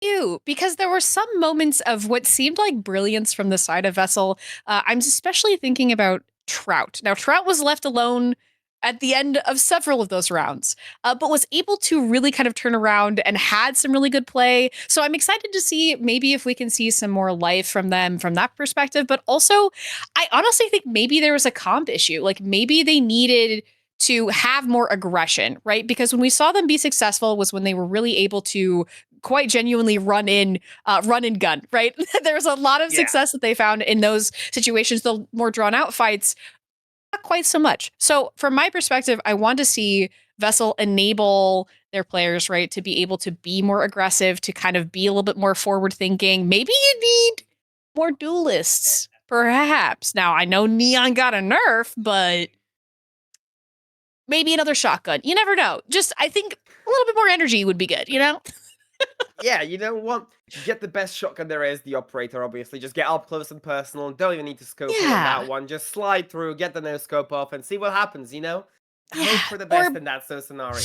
You, because there were some moments of what seemed like brilliance from the side of Vessel. I'm especially thinking about Trout. Now, Trout was left alone at the end of several of those rounds, but was able to really kind of turn around and had some really good play. So I'm excited to see maybe if we can see some more life from them from that perspective. But also, I honestly think maybe there was a comp issue. Like maybe they needed to have more aggression, right? Because when we saw them be successful was when they were really able to quite genuinely run and gun, right? There's a lot of Yeah. success that they found in those situations. The more drawn out fights, not quite so much. So from my perspective, I want to see Vessel enable their players, right, to be able to be more aggressive, to kind of be a little bit more forward thinking. Maybe you need more duelists, perhaps. Now I know Neon got a nerf, but maybe another shotgun. You never know. Just I think a little bit more energy would be good, you know? Yeah, you know what? Get the best shotgun there is, the operator, obviously. Just get up close and personal. Don't even need to scope in on Yeah. that one. Just slide through, get the no scope off, and see what happens, you know? Hope Yeah. for the Or best in that scenario.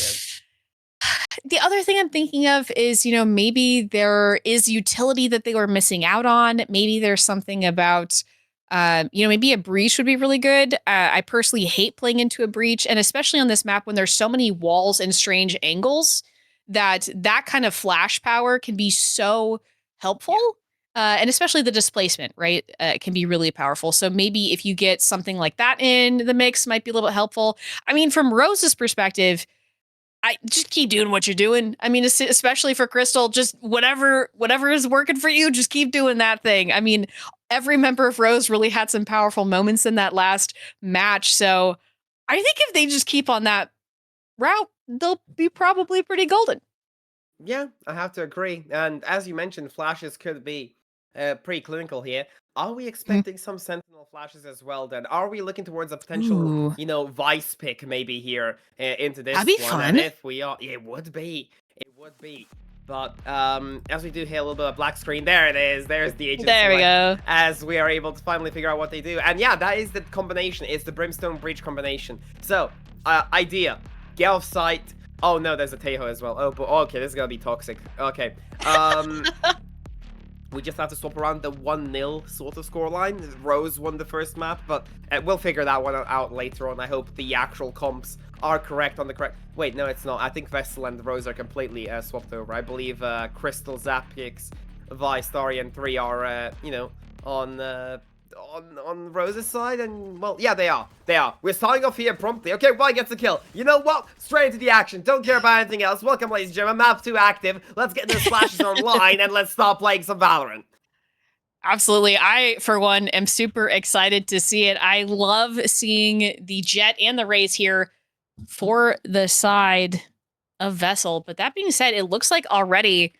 the other thing I'm thinking of is, maybe there is utility that they were missing out on. Maybe there's something about, maybe a breach would be really good. I personally hate playing into a breach, and especially on this map when there's so many walls and strange angles, that kind of flash power can be so helpful. And especially the displacement, right, can be really powerful. So maybe if you get something like that in the mix, might be a little bit helpful. I mean, from Rose's perspective, I just keep doing what you're doing. I mean, especially for Crystal, just whatever is working for you, just keep doing that thing. I mean, every member of Rose really had some powerful moments in that last match. So I think if they just keep on that route, they'll be probably pretty golden. Yeah, I have to agree. And as you mentioned, flashes could be pretty clinical here. Are we Mhm. expecting some Sentinel flashes as well then? Are we looking towards a potential, Ooh, Vice pick maybe here into that'd this be one? And fun. if we are, it would be. It would be. But as we do hear a little bit of black screen, there it is. There's the agent There we select go. as we are able to finally figure out what they do. And yeah, that is the combination. It's the Brimstone Breach combination. So, idea. Get off site. Oh no, there's a Tejo as well. Oh, but okay, this is gonna be toxic. Okay. We just have to swap around the 1-0 sort of scoreline. Rose won the first map, but we'll figure that one out later on. I hope the actual comps are correct on the correct... Wait, no, it's not. I think Vessel and Rose are completely swapped over. I believe Crystal, Zapix, Vi, Starry, and 3 are, on Rose's side, and well, yeah, they are. We're starting off here promptly. Okay, Vi gets a kill. You know what? Straight into the action. Don't care about anything else. Welcome, ladies and gentlemen. Map 2 active. Let's get those flashes online, and let's start playing some Valorant. Absolutely. I, for one, am super excited to see it. I love seeing the Jet and the Rays here for the side of Vessel. But that being said, it looks like already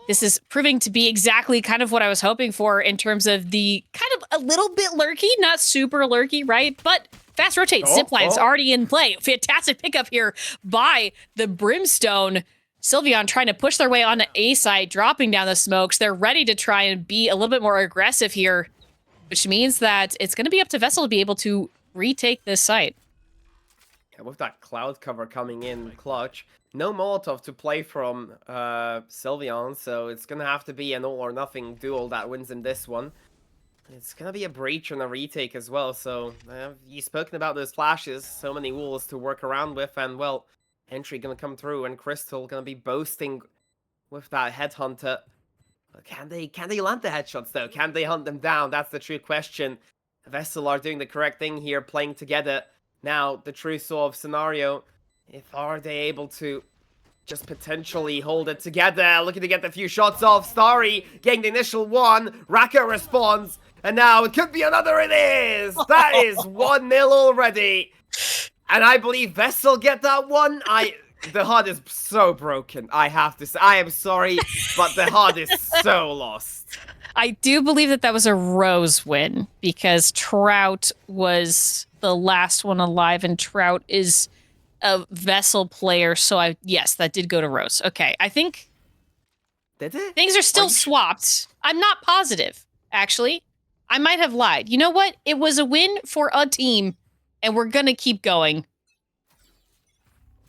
this is proving to be exactly kind of what I was hoping for in terms of the kind of a little bit lurky, not super lurky, right? But fast rotate, zipline's already in play. Fantastic pickup here by the Brimstone. Sylveon trying to push their way on the A side, dropping down the smokes. They're ready to try and be a little bit more aggressive here, which means that it's going to be up to Vessel to be able to retake this site. Yeah, with that cloud cover coming in clutch, no Molotov to play from Sylveon, so it's gonna have to be an all or nothing duel that wins in this one. It's gonna be a breach and a retake as well, so you've spoken about those flashes, so many walls to work around with, and well, entry gonna come through, and Crystal gonna be boasting with that headhunter. Can they land the headshots though? Can they hunt them down? That's the true question. Vessel are doing the correct thing here, playing together. Now, the true sort of scenario, if are they able to just potentially hold it together, looking to get the few shots off. Starry getting the initial one, Raka responds, and now it could be another, it is! That is 1-0 already! And I believe Vessel get that one. the HUD is so broken. I have to say, I am sorry, but the HUD is so lost. I do believe that was a Rose win because Trout was the last one alive, and Trout is a Vessel player. So yes, that did go to Rose. Okay, I think Did it? things are still swapped. I'm not positive, actually. I might have lied. You know what? It was a win for a team, and we're gonna keep going.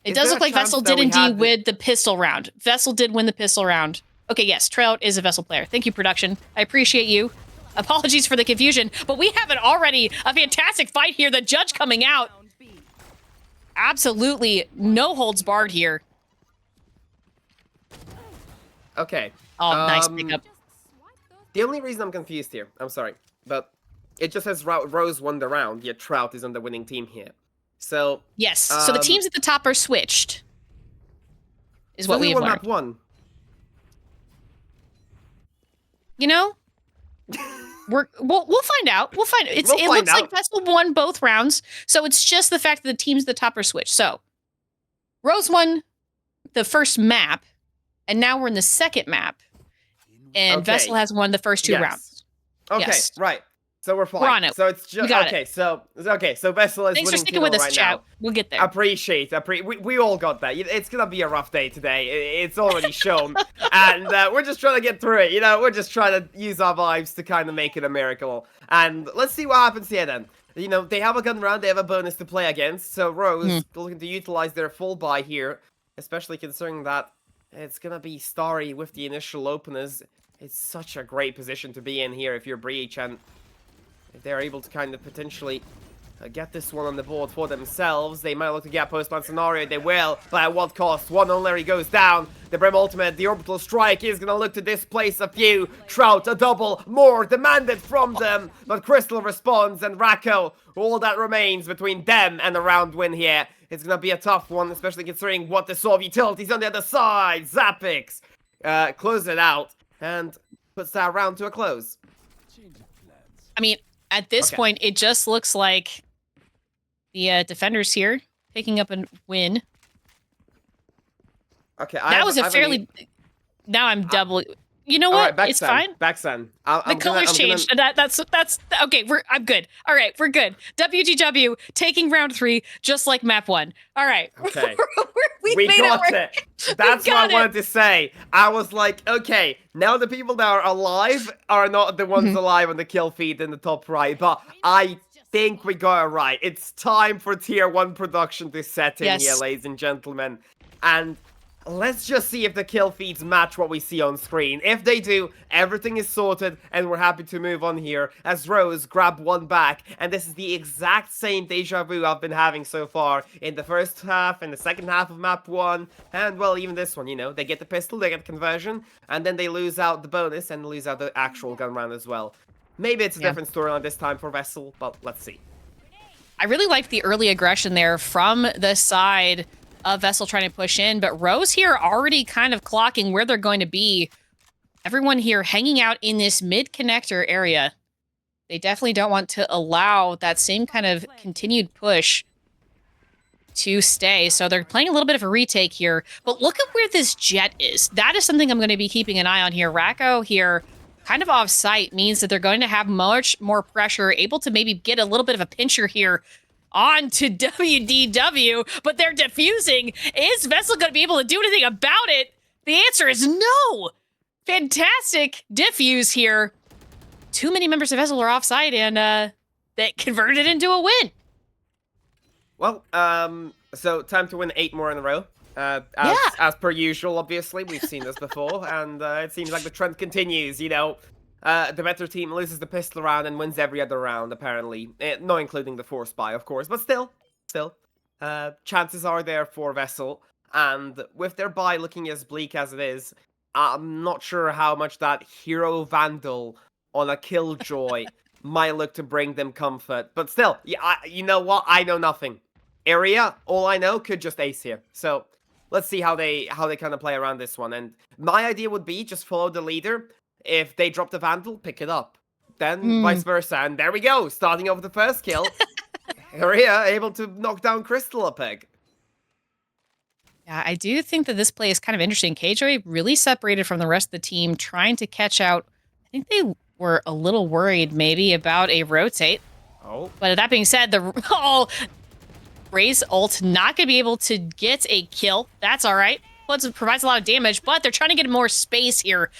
It does look like Vessel did indeed win the pistol round. Vessel did win the pistol round. Okay, yes, Trout is a Vessel player. Thank you, production. I appreciate you. Apologies for the confusion, but we have a fantastic fight here. The judge coming out. Absolutely no holds barred here. Okay. Oh, nice pickup. The only reason I'm confused here, I'm sorry, but it just says Rose won the round, yet Trout is on the winning team here. So yes, so the teams at the top are switched. Is what we've learned. Map 1? You know, we'll find out. We'll find it. It looks like Vessel won both rounds, so it's just the fact that the teams at the top are switched. So Rose won the first map, and now we're in the second map, and Vessel has won the first 2 rounds. Okay, yes. Right. So we're fine. We're on it. So it's just okay. So Vessel is Thanks for winning sticking with us, right chat. now. We'll get there. Appreciate. We all got that. It's gonna be a rough day today. It's already shown, and we're just trying to get through it. You know, we're just trying to use our vibes to kind of make it a miracle. And let's see what happens here then. You know, they have a gun round. They have a bonus to play against. So Rose looking to utilize their full buy here, especially considering that it's gonna be Starry with the initial openers. It's such a great position to be in here if you're Breach, and if they're able to kind of potentially get this one on the board for themselves, they might look to get post-plan scenario. They will, but at what cost? One only goes down. The Brim ultimate, the orbital strike is going to look to displace a few. Trout, a double, more demanded from them. But Crystal responds, and Racco, all that remains between them and a round win here. It's going to be a tough one, especially considering what the Sov utilities on the other side. Zapix closes it out and puts that round to a close. I mean, at this point, it just looks like the defenders here picking up a win. Okay, that was a fairly. Now I'm double. You know what? Right, it's fine. Backsun. The colors changed. That's okay. I'm good. All right, we're good. WGW taking round 3, just like map 1. All right. Okay. we got it. That's what I wanted to say. I was like, okay, now the people that are alive are not the ones alive on the kill feed in the top right, but I think we got it right. It's time for tier 1 production to set in here, ladies and gentlemen. And let's just see if the kill feeds match what we see on screen. If they do, everything is sorted, and we're happy to move on here as Rose grab one back. And this is the exact same deja vu I've been having so far in the first half, in the second half of map 1, and well, even this one, you know, they get the pistol, they get the conversion, and then they lose out the bonus and lose out the actual gun round as well. Maybe it's a different storyline this time for Vessel, but let's see. I really liked the early aggression there from the side of Vessel trying to push in, but Rose here already kind of clocking where they're going to be. Everyone here hanging out in this mid-connector area. They definitely don't want to allow that same kind of continued push to stay, so they're playing a little bit of a retake here. But look at where this jet is. That is something I'm going to be keeping an eye on here. Racco here, kind of off-site, means that they're going to have much more pressure, able to maybe get a little bit of a pincher here on to WGW, but they're defusing. Is Vessel going to be able to do anything about it? The answer is no. Fantastic diffuse here. Too many members of Vessel are offside, and they converted it into a win. Well, so time to win 8 more in a row. As per usual, obviously. We've seen this before, and it seems like the trend continues, you know. The better team loses the pistol round and wins every other round, apparently. Not including the force buy, of course, but still. Chances are there for Vessel, and with their buy looking as bleak as it is, I'm not sure how much that Hero Vandal on a Killjoy might look to bring them comfort. But still, you know what? I know nothing. Area, all I know, could just ace here. So let's see how they kind of play around this one. And my idea would be just follow the leader. If they drop the Vandal, pick it up. Then vice versa. And there we go. Starting off with the first kill. Area able to knock down Crystal a peg. Yeah, I do think that this play is kind of interesting. KJ really separated from the rest of the team, trying to catch out. I think they were a little worried maybe about a rotate. Oh. But that being said, Ray's ult not going to be able to get a kill. That's all right. Provides a lot of damage, but they're trying to get more space here.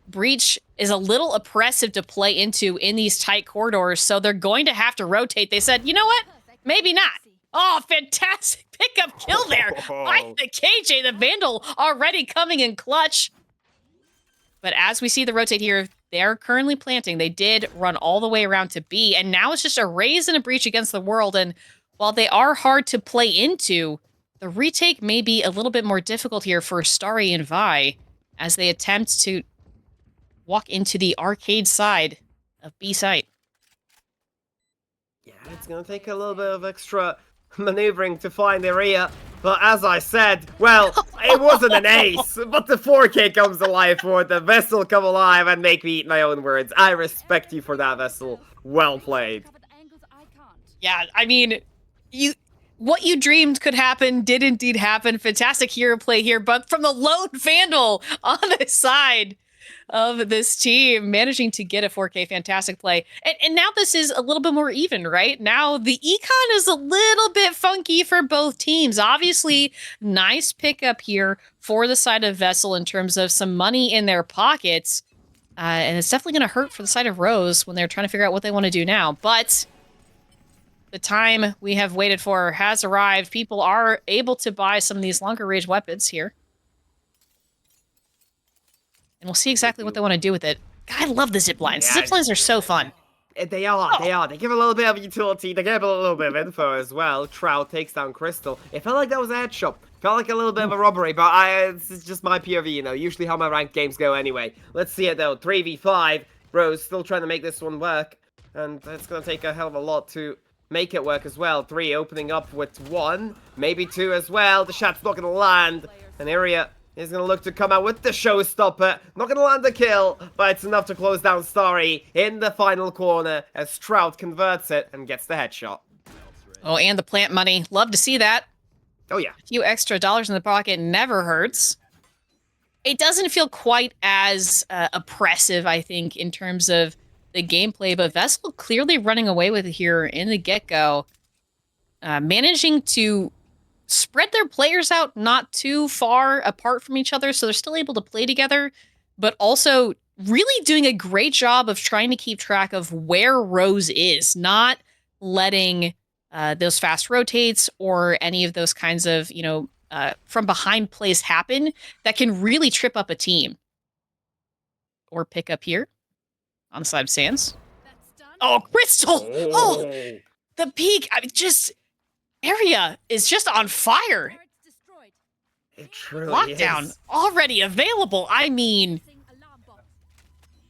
Breach is a little oppressive to play into in these tight corridors, so they're going to have to rotate. They said, you know what? Maybe not. Oh, fantastic pickup kill there by the KJ, the Vandal already coming in clutch. But as we see the rotate here, they're currently planting. They did run all the way around to B, and now it's just a Raze and a Breach against the world. And while they are hard to play into, the retake may be a little bit more difficult here for Starry and Vi as they attempt to walk into the arcade side of B site. Yeah, it's gonna take a little bit of extra maneuvering to find the area. But as I said, well, it wasn't an ace, but the 4K comes alive for it. The Vessel come alive and make me eat my own words. I respect you for that, Vessel. Well played. Yeah, I mean, what you dreamed could happen did indeed happen. Fantastic hero play here, but from the lone Vandal on the side of this team, managing to get a 4K, fantastic play. And now this is a little bit more even, right? Now the econ is a little bit funky for both teams. Obviously, nice pickup here for the side of Vessel in terms of some money in their pockets. And it's definitely going to hurt for the side of Rose when they're trying to figure out what they want to do now. But the time we have waited for has arrived. People are able to buy some of these longer range weapons here. And we'll see exactly what they want to do with it. God, I love the zip lines. Yeah, Zip lines are so fun. They are. They give a little bit of utility. They give a little bit of info as well. Trout takes down Crystal. It felt like that was a headshot. Felt like a little bit of a robbery, but it's just my POV, you know. Usually how my ranked games go anyway. Let's see it though. 3v5. Rose still trying to make this one work. And it's going to take a hell of a lot to make it work as well. 3 opening up with 1. Maybe 2 as well. The shot's not going to land. And Area is going to look to come out with the showstopper. Not going to land the kill, but it's enough to close down Starry in the final corner as Trout converts it and gets the headshot. Oh, and the plant money. Love to see that. Oh, yeah. A few extra dollars in the pocket never hurts. It doesn't feel quite as oppressive, I think, in terms of the gameplay, but Vessel clearly running away with it here in the get-go. Managing to spread their players out not too far apart from each other, so they're still able to play together, but also really doing a great job of trying to keep track of where Rose is, not letting those fast rotates or any of those kinds of, from behind plays happen that can really trip up a team. Or pick up here on the side of Sands. Oh, Crystal! Oh, the peak! I mean, just Area is just on fire. It truly Lockdown is. already available. I mean,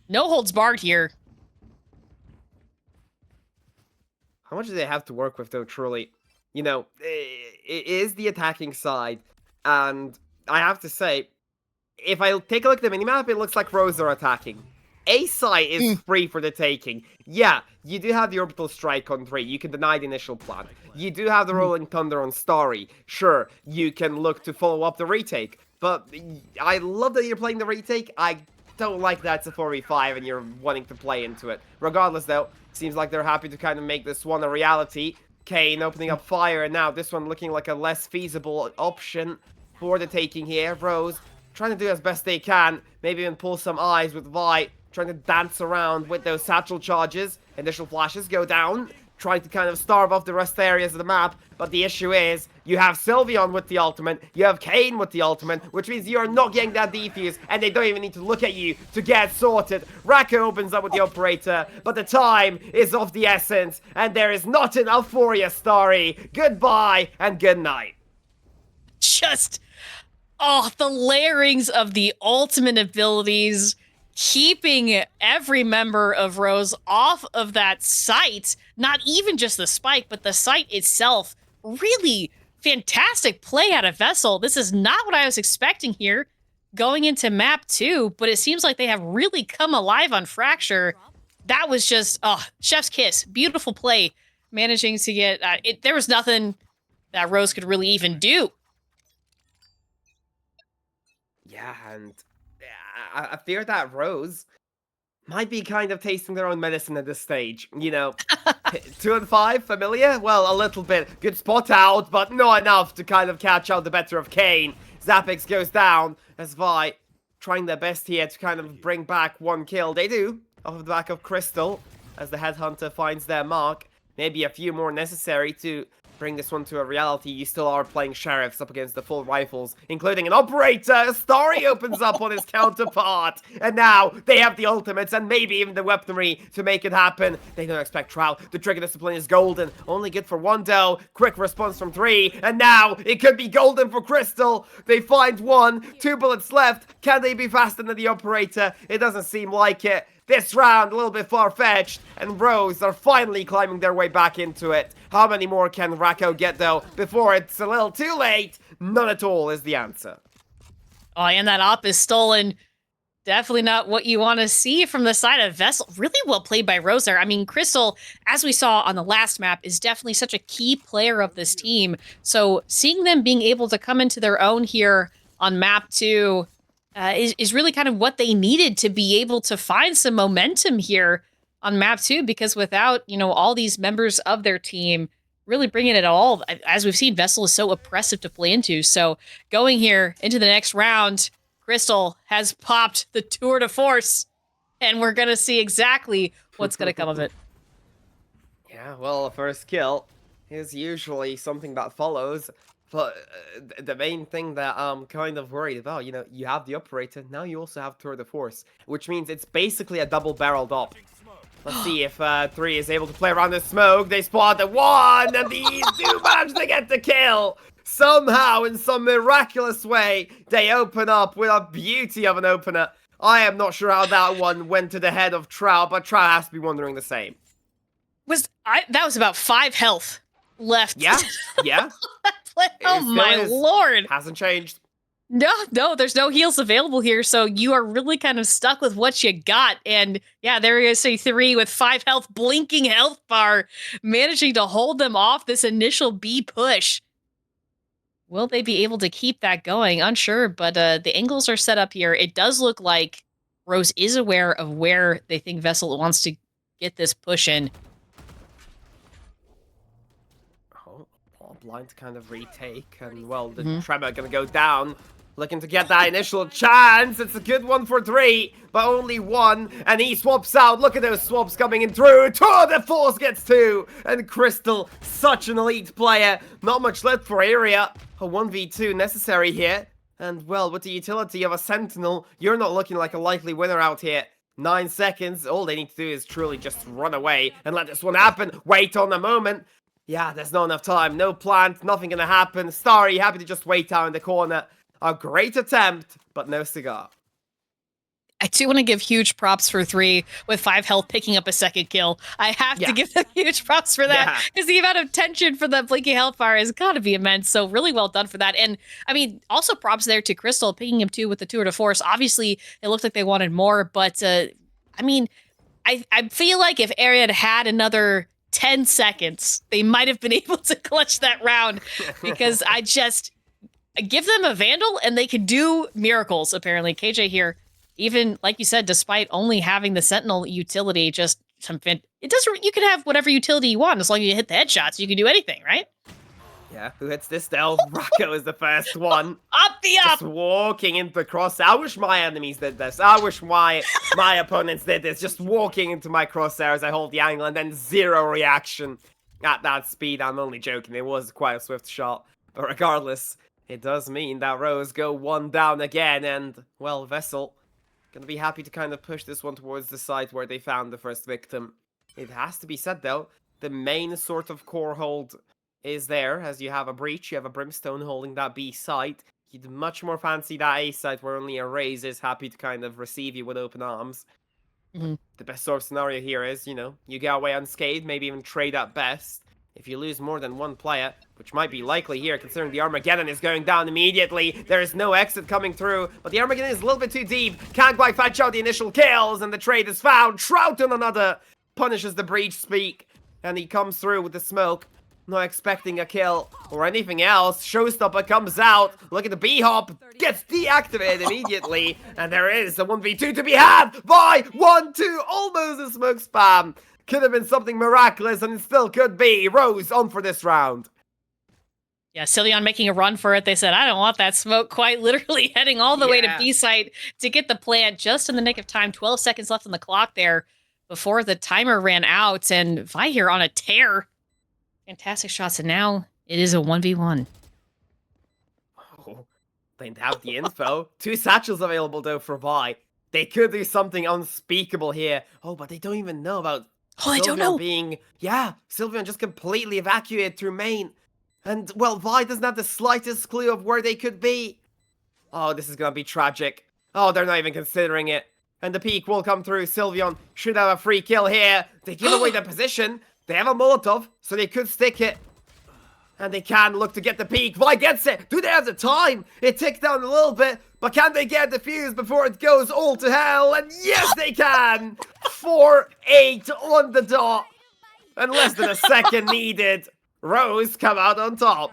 no holds barred here. How much do they have to work with, though, truly? You know, it is the attacking side, and I have to say, if I take a look at the minimap, it looks like Rose are attacking. A site is free for the taking. Yeah, you do have the Orbital Strike on 3. You can deny the initial plan. You do have the Rolling Thunder on Starry. Sure, you can look to follow up the retake. But I love that you're playing the retake. I don't like that it's a 4v5 and you're wanting to play into it. Regardless, though, seems like they're happy to kind of make this one a reality. Kane opening up fire, and now this one looking like a less feasible option for the taking here. Rose trying to do as best they can. Maybe even pull some eyes with Vi. Trying to dance around with those satchel charges. Initial flashes go down. Trying to kind of starve off the rest areas of the map. But the issue is, you have Sylveon with the ultimate. You have Kane with the ultimate. Which means you are not getting that defuse. And they don't even need to look at you to get sorted. Raka opens up with the operator. But the time is of the essence. And there is not enough for you, Starry. Goodbye and good night. Just, the layerings of the ultimate abilities. Keeping every member of Rose off of that site, not even just the spike, but the site itself. Really fantastic play out of Vessel. This is not what I was expecting here going into map 2, but it seems like they have really come alive on Fracture. That was just, chef's kiss. Beautiful play. Managing to get, there was nothing that Rose could really even do. Yeah, and I fear that Rose might be kind of tasting their own medicine at this stage. 2 and 5, familiar? Well, a little bit. Good spot out, but not enough to kind of catch out the better of Kane. Zapix goes down as Vi trying their best here to kind of bring back 1 kill. They do, off of the back of Crystal, as the Headhunter finds their mark. Maybe a few more necessary to bring this one to a reality. You still are playing Sheriffs up against the full rifles, including an Operator. Starry opens up on his counterpart, and now they have the ultimates and maybe even the weaponry to make it happen. They don't expect Trout. The trigger discipline is golden, only good for 1 doe. Quick response from 3, and now it could be golden for Crystal. They find 1, 2 bullets left. Can they be faster than the Operator? It doesn't seem like it. This round, a little bit far-fetched, and Rose are finally climbing their way back into it. How many more can Racco get, though, before it's a little too late? None at all is the answer. Oh, and that op is stolen. Definitely not what you want to see from the side of Vessel. Really well played by Rose there. I mean, Crystal, as we saw on the last map, is definitely such a key player of this team. So seeing them being able to come into their own here on map 2... is really kind of what they needed to be able to find some momentum here on map 2, because without, all these members of their team really bringing it all, as we've seen, Vessel is so oppressive to play into. So going here into the next round, Crystal has popped the tour de force, and we're going to see exactly what's going to come of it. Yeah, well, a first kill is usually something that follows. But the main thing that I'm kind of worried about, you have the Operator, now you also have Tour de Force, which means it's basically a double-barreled op. Let's see if 3 is able to play around the smoke. They spot the 1, and these do manage to get the kill. Somehow, in some miraculous way, they open up with a beauty of an opener. I am not sure how that one went to the head of Trout, but Trout has to be wondering the same. That was about 5 health left. Yeah. Oh my lord. Hasn't changed. No, there's no heals available here, so you are really kind of stuck with what you got. And yeah, there is a 3 with 5 health, blinking health bar, managing to hold them off this initial B push. Will they be able to keep that going? Unsure, but the angles are set up here. It does look like Rose is aware of where they think Vessel wants to get this push in. Blind to kind of retake, and well, the Tremor gonna go down, looking to get that initial chance. It's a good one for 3, but only 1, and he swaps out. Look at those swaps coming in through. Tour de Force gets 2, and Crystal, such an elite player. Not much left for Area. A 1v2 necessary here, and well, with the utility of a Sentinel, you're not looking like a likely winner out here. 9 seconds, all they need to do is truly just run away and let this one happen. Wait on the moment. Yeah, there's not enough time. No plant, nothing gonna happen. Starry, happy to just wait out in the corner. A great attempt, but no cigar. I do want to give huge props for 3 with 5 health picking up a second kill. I have to give them huge props for that, because the amount of tension for the blinking health bar has got to be immense. So really well done for that. And I mean, also props there to Crystal picking him 2 with the Tour de Force. Obviously, it looked like they wanted more, but I mean, I feel like if Ariad had another 10 seconds, they might have been able to clutch that round, because I give them a Vandal and they could do miracles, apparently. KJ here, even like you said, despite only having the Sentinel utility, you can have whatever utility you want as long as you hit the headshots. You can do anything, right? Yeah, who hits this though? Rocco is the first one. Up the up! Just walking into the cross. I wish my enemies did this. I wish my opponents did this. Just walking into my crosshair as I hold the angle and then 0 reaction at that speed. I'm only joking. It was quite a swift shot. But regardless, it does mean that Rose go 1 down again. And, well, Vessel gonna be happy to kind of push this one towards the site where they found the first victim. It has to be said, though, the main sort of core hold is there, as you have a breach, you have a Brimstone holding that B site. You'd much more fancy that A site where only a Raze is happy to kind of receive you with open arms. The best sort of scenario here is, you get away unscathed, maybe even trade at best. If you lose more than 1 player, which might be likely here considering the Armageddon is going down immediately, there is no exit coming through, but the Armageddon is a little bit too deep, can't quite fetch out the initial kills, and the trade is found. Trout on another punishes the breach speak, and he comes through with the smoke. not expecting a kill or anything else. Showstopper comes out. Look at the B-hop. Gets deactivated immediately. And there is a 1v2 to be had by 1-2. Almost a smoke spam. Could have been something miraculous, and it still could be. Rose on for this round. Yeah, Sylveon making a run for it. They said, I don't want that smoke, quite literally heading all the way to B site to get the plant just in the nick of time. 12 seconds left on the clock there before the timer ran out. And Vi here on a tear. Fantastic shots. And now it is a 1v1. Oh, they didn't have the info. 2 satchels available, though, for Vi. They could do something unspeakable here. Oh, but they don't even know about I don't know. being... Yeah, Sylveon just completely evacuated through main. And, well, Vi doesn't have the slightest clue of where they could be. Oh, this is gonna be tragic. Oh, they're not even considering it. And the peak will come through. Sylveon should have a free kill here. They give away the position. They have a Molotov, so they could stick it. And they can look to get the peak. Vi gets it. Do they have the time? It ticked down a little bit, but can they get the fuse before it goes all to hell? And yes, they can. 4-8 on the dot. And less than a second needed. Rose come out on top.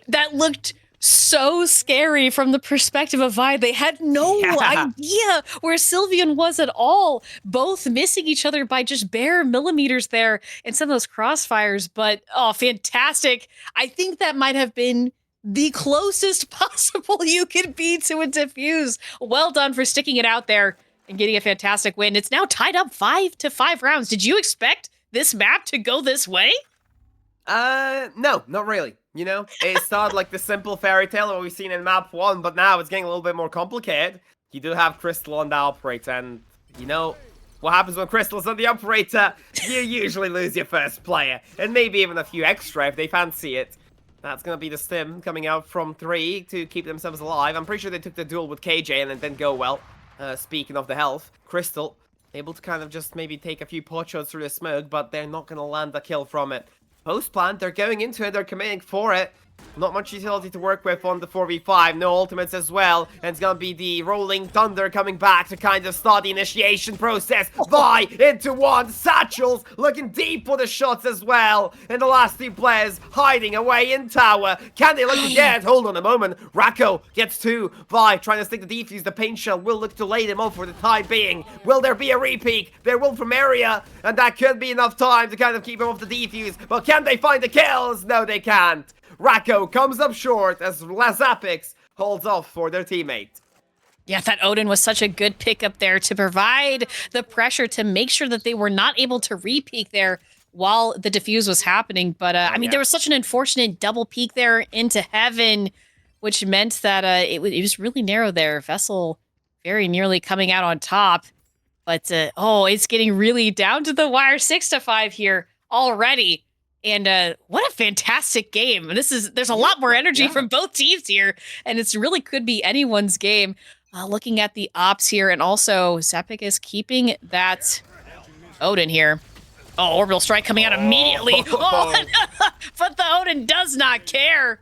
That looked so scary from the perspective of Vi. They had no idea where Sylveon was at all. Both missing each other by just bare millimeters there in some of those crossfires. But, oh, fantastic. I think that might have been the closest possible you could be to a defuse. Well done for sticking it out there and getting a fantastic win. It's now tied up 5-5 rounds. Did you expect this map to go this way? No, not really. You know, it started like the simple fairy tale that we've seen in map 1, but now it's getting a little bit more complicated. You do have Crystal on the operator, and you know what happens when Crystal's on the operator? You usually lose your first player, and maybe even a few extra if they fancy it. That's gonna be the stim coming out from 3 to keep themselves alive. I'm pretty sure they took the duel with KJ and it didn't go well. Speaking of the health, Crystal able to kind of just maybe take a few pot shots through the smoke, but they're not gonna land a kill from it. Post plant, they're going into it, they're committing for it. Not much utility to work with on the 4v5, no ultimates as well. And it's gonna be the Rolling Thunder coming back to kind of start the initiation process. Vi into 1, Satchels looking deep for the shots as well. And the last 2 players hiding away in tower. Can they look to get? Hold on a moment. Rako gets 2. Vi trying to stick the defuse. The paint shell will look to lay them off for the time being. Will there be a repeat? There will from area. And that could be enough time to kind of keep him off the defuse. But can they find the kills? No, they can't. Rako comes up short as Lazapix holds off for their teammate. Yeah, that Odin was such a good pickup there to provide the pressure to make sure that they were not able to re-peek there while the defuse was happening. But, I mean, there was such an unfortunate double peek there into heaven, which meant that it was really narrow there. Vessel very nearly coming out on top. But, oh, it's getting really down to the wire 6-5 here already. And what a fantastic game. There's a lot more energy from both teams here, and it's really could be anyone's game. Looking at the ops here, and also Zepik is keeping that Odin here. Oh, Orbital Strike coming out immediately. Oh, but the Odin does not care.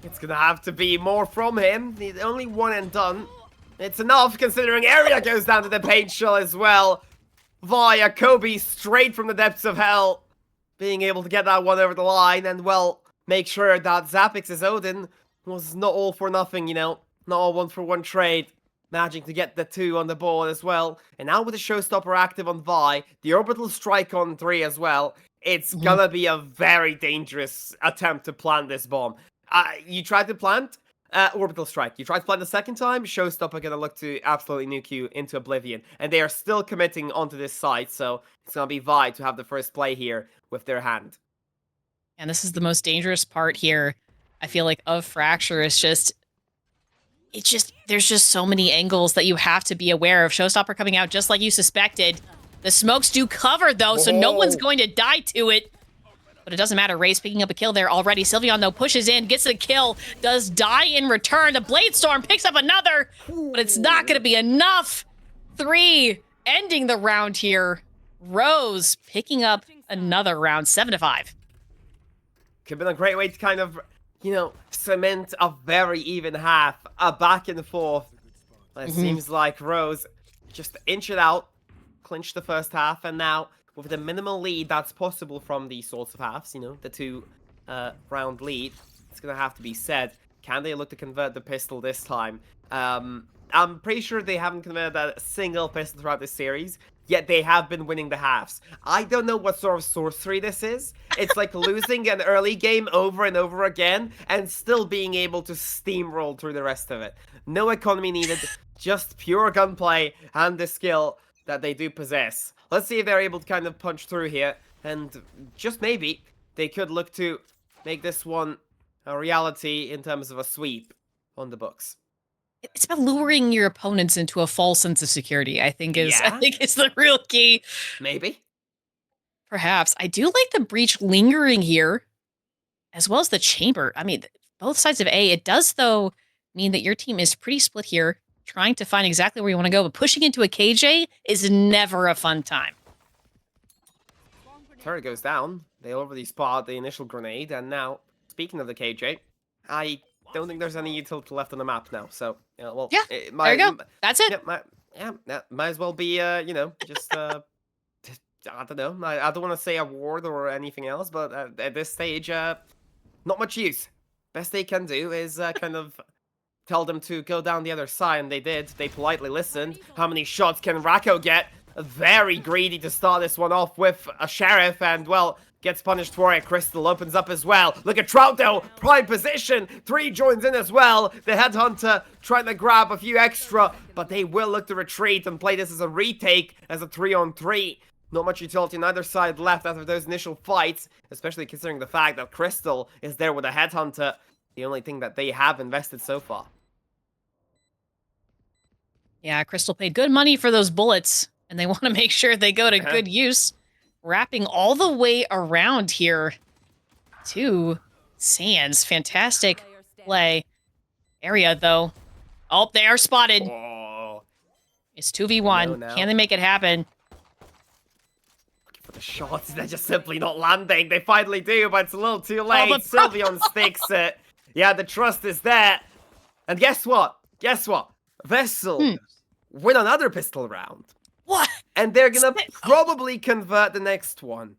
It's gonna have to be more from him. The only one and done. It's enough considering area goes down to the paint shell as well. Via Kobe straight from the depths of hell, being able to get that one over the line and, well, make sure that Zapix's Odin was not all for nothing, you know, not all 1-for-1 trade, managing to get the 2 on the board as well. And now with the Showstopper active on Vi, the Orbital Strike on 3 as well, it's gonna be a very dangerous attempt to plant this bomb. You tried to plant? Orbital Strike. You try to plant the second time, Showstopper gonna look to absolutely nuke you into oblivion. And they are still committing onto this side, so it's gonna be Vi to have the first play here with their hand. And this is the most dangerous part here, I feel like, of Fracture. There's just so many angles that you have to be aware of. Showstopper coming out just like you suspected. The smokes do cover, though, so no one's going to die to it. But it doesn't matter. Ray's picking up a kill there already. Sylveon, though, pushes in, gets the kill, does die in return. The Blade Storm picks up another, but it's not going to be enough. 3, ending the round here. Rose picking up another round, 7-5. Could have been a great way to kind of, you know, cement a very even half, a back and forth. But it seems like Rose just inch it out, clinch the first half, and now with the minimal lead that's possible from these sorts of halves, you know, the 2 round lead, it's going to have to be said. Can they look to convert the pistol this time? I'm pretty sure they haven't converted a single pistol throughout this series, yet they have been winning the halves. I don't know what sort of sorcery this is. It's like losing an early game over and over again and still being able to steamroll through the rest of it. No economy needed, just pure gunplay and the skill that they do possess. Let's see if they're able to kind of punch through here, and just maybe they could look to make this one a reality in terms of a sweep on the books. It's about luring your opponents into a false sense of security, I think is Yeah. the real key. Maybe. Perhaps. I do like the breach lingering here, as well as the chamber. I mean, both sides of A. It does, though, mean that your team is pretty split here, trying to find exactly where you want to go, but pushing into a KJ is never a fun time. Turret goes down. They already spot the initial grenade, and now, speaking of the KJ, I don't think there's any utility left on the map now, so, well... Yeah, there you go. That's it. Yeah, might as well be, you know, just, I don't know. I don't want to say a ward or anything else, but at this stage, not much use. Best they can do is kind of tell them to go down the other side, and they did. They politely listened. How many shots can Racco get? Very greedy to start this one off with a Sheriff, and, well, gets punished for it. Crystal opens up as well. Look at Trout, though. Prime position. 3 joins in as well. The Headhunter trying to grab a few extra, but they will look to retreat and play this as a retake, as a 3-on-3. Not much utility on either side left after those initial fights, especially considering the fact that Crystal is there with a Headhunter, the only thing that they have invested so far. Yeah, Crystal paid good money for those bullets, and they want to make sure they go to good use. Wrapping all the way around here to Sands. Fantastic play. Area, though. Oh, they are spotted. Oh, It's 2v1. Can they make it happen? for the shots, they're just simply not landing. They finally do, but it's a little too late. but- Sylveon sticks it. Yeah, the trust is there. And guess what? Guess what? Vessel win another pistol round. What? And they're gonna probably convert the next one.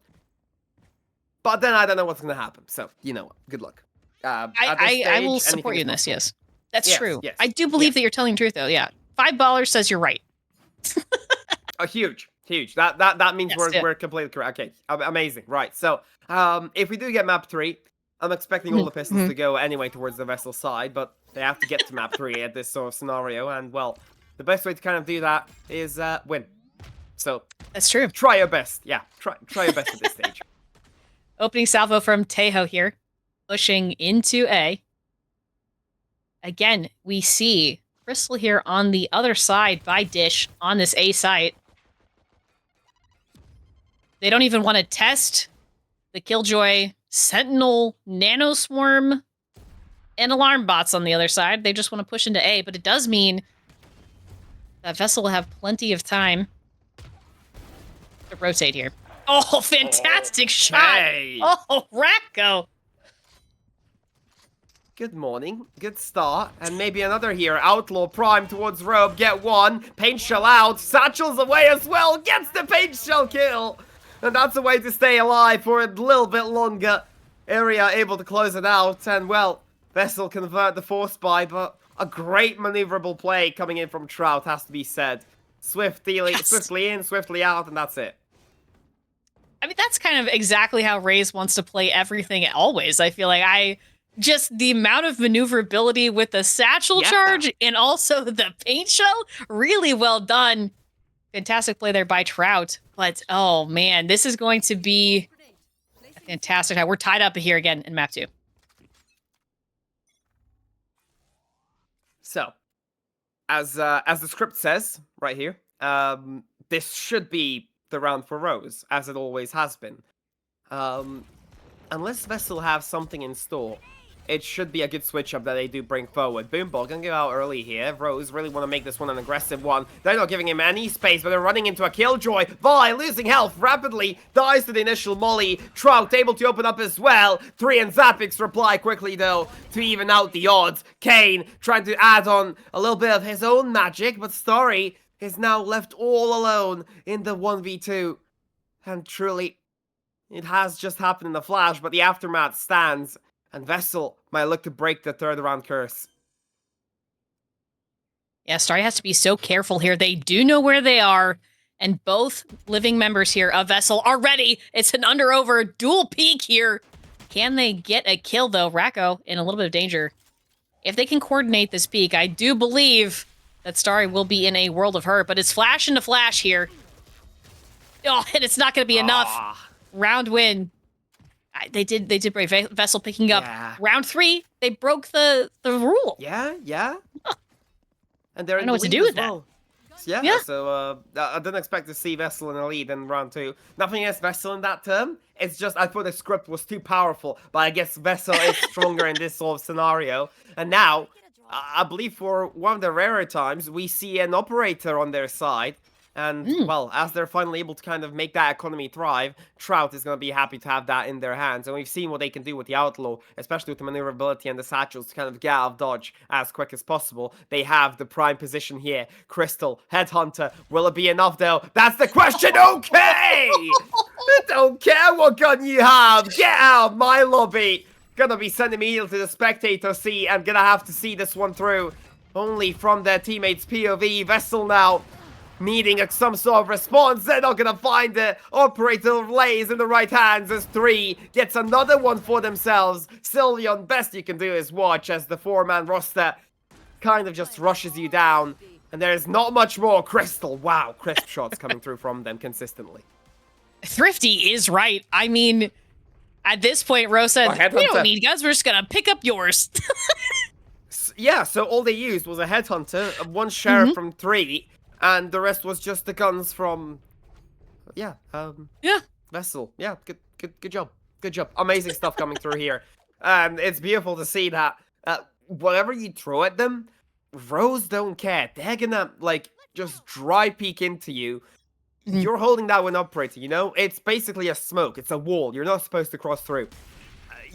But then I don't know what's gonna happen. So, you know what? Good luck. At this I will stage, support you in anything is this, possible. yes. That's Yes, true. yes, I do believe yes. that you're telling the truth, though, yeah. $5 says you're right. Huge. That means Yes, yeah. we're completely correct. Okay, amazing. Right. So, if we do get map 3, I'm expecting all the pistols to go anyway towards the vessel side, but they have to get to map 3 at this sort of scenario, and well, the best way to kind of do that is win. So That's true. try your best. Yeah, try your best at this stage. Opening salvo from Tejo here. Pushing into A. Again, we see Crystal here on the other side by Dish on this A site. They don't even want to test the Killjoy Sentinel Nanoswarm and Alarm bots on the other side. They just want to push into A, but it does mean that Vessel will have plenty of time to rotate here. Oh, fantastic shot! Okay. Oh, Racco! Good morning. Good start. And maybe another here. Outlaw Prime towards Robe. Get one. Paint Shell out. Satchel's away as well. Gets the Paint Shell kill. And that's a way to stay alive for a little bit longer. Area able to close it out. And, well, Vessel convert the Force Buy, but a great maneuverable play coming in from Trout, has to be said. Swiftly in, swiftly out, and that's it. I mean, that's kind of exactly how Raze wants to play everything always. I feel like just the amount of maneuverability with the satchel charge and also the paint shell, really well done. Fantastic play there by Trout. But, oh man, this is going to be a fantastic time. We're tied up here again in map 2. So, as the script says right here, this should be the round for Rose, as it always has been. Unless Vessel have something in store, it should be a good switch up that they do bring forward. Boomball gonna go out early here. Rose really want to make this one an aggressive one. They're not giving him any space, but they're running into a Killjoy. Vi losing health rapidly, dies to the initial molly. Trout able to open up as well. 3 and Zapix reply quickly though to even out the odds. Kane trying to add on a little bit of his own magic, but Starry is now left all alone in the 1v2. And truly, it has just happened in a flash, but the aftermath stands, and Vessel might look to break the third round curse. Yeah, Starry has to be so careful here. They do know where they are, and both living members here of Vessel are ready. It's an under-over dual peek here. Can they get a kill, though? Racco in a little bit of danger. If they can coordinate this peek, I do believe that Starry will be in a world of hurt, but it's flash into flash here. Oh, and it's not going to be enough. Round win. They did break. Vessel picking up. Yeah. Round 3, they broke the rule. Yeah. And they're I in don't know the what to lead do as with that. well. Yeah, so I didn't expect to see Vessel in the lead in round 2. Nothing against Vessel in that term. It's just I thought the script was too powerful, but I guess Vessel is stronger in this sort of scenario. And now, I believe for one of the rarer times, we see an operator on their side. And, well, as they're finally able to kind of make that economy thrive, Trout is going to be happy to have that in their hands. And we've seen what they can do with the Outlaw, especially with the maneuverability and the satchels to kind of get out of dodge as quick as possible. They have the prime position here. Crystal, Headhunter, will it be enough though? That's the question! Okay! I don't care what gun you have! Get out of my lobby! Gonna be sent immediately to the spectator seat and gonna have to see this one through. Only from their teammates' POV. Vessel now needing some sort of response. They're not gonna find it. Operator lays in the right hands as 3 gets another one for themselves. Sylveon, best you can do is watch as the 4-man roster kind of just rushes you down. And there's not much more. Crystal, wow, crisp shots coming through from them consistently. Thrifty is right. I mean, at this point, Rose said, we don't need guns, we're just gonna pick up yours. Yeah, so all they used was a Headhunter, 1 Sheriff from 3, and the rest was just the guns from, Vessel. Yeah, good job. Good job. Amazing stuff coming through here. And it's beautiful to see that whatever you throw at them, Rose don't care. They're gonna, like, just dry peek into you. You're holding that one operator, you know? It's basically a smoke. It's a wall. You're not supposed to cross through.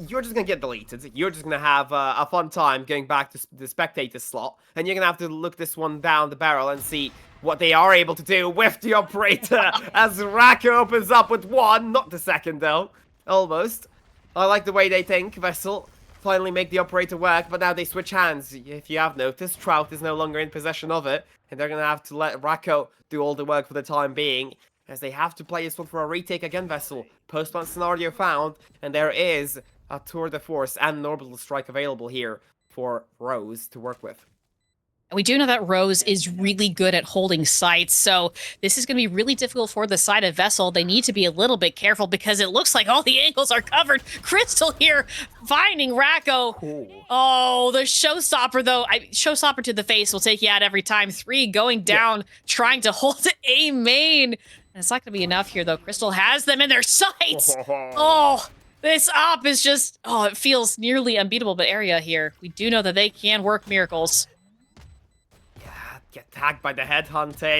You're just gonna get deleted. You're just gonna have a fun time going back to the spectator slot. And you're gonna have to look this one down the barrel and see what they are able to do with the operator as Racco opens up with 1, not the second though, almost. I like the way they think, Vessel finally make the operator work, but now they switch hands. If you have noticed, Trout is no longer in possession of it, and they're gonna have to let Racco do all the work for the time being, as they have to play this one for a retake again, Vessel. Post-plant scenario found, and there is a tour de force and an orbital strike available here for Rose to work with. And we do know that Rose is really good at holding sites, so this is going to be really difficult for the side of Vessel. They need to be a little bit careful because it looks like all the angles are covered. Crystal here finding Racco. Oh, the showstopper, though. Showstopper to the face will take you out every time. 3 going down, trying to hold A main. And it's not going to be enough here, though. Crystal has them in their sights. Oh, this op is just, it feels nearly unbeatable, but area here. We do know that they can work miracles. Get tagged by the Headhunter.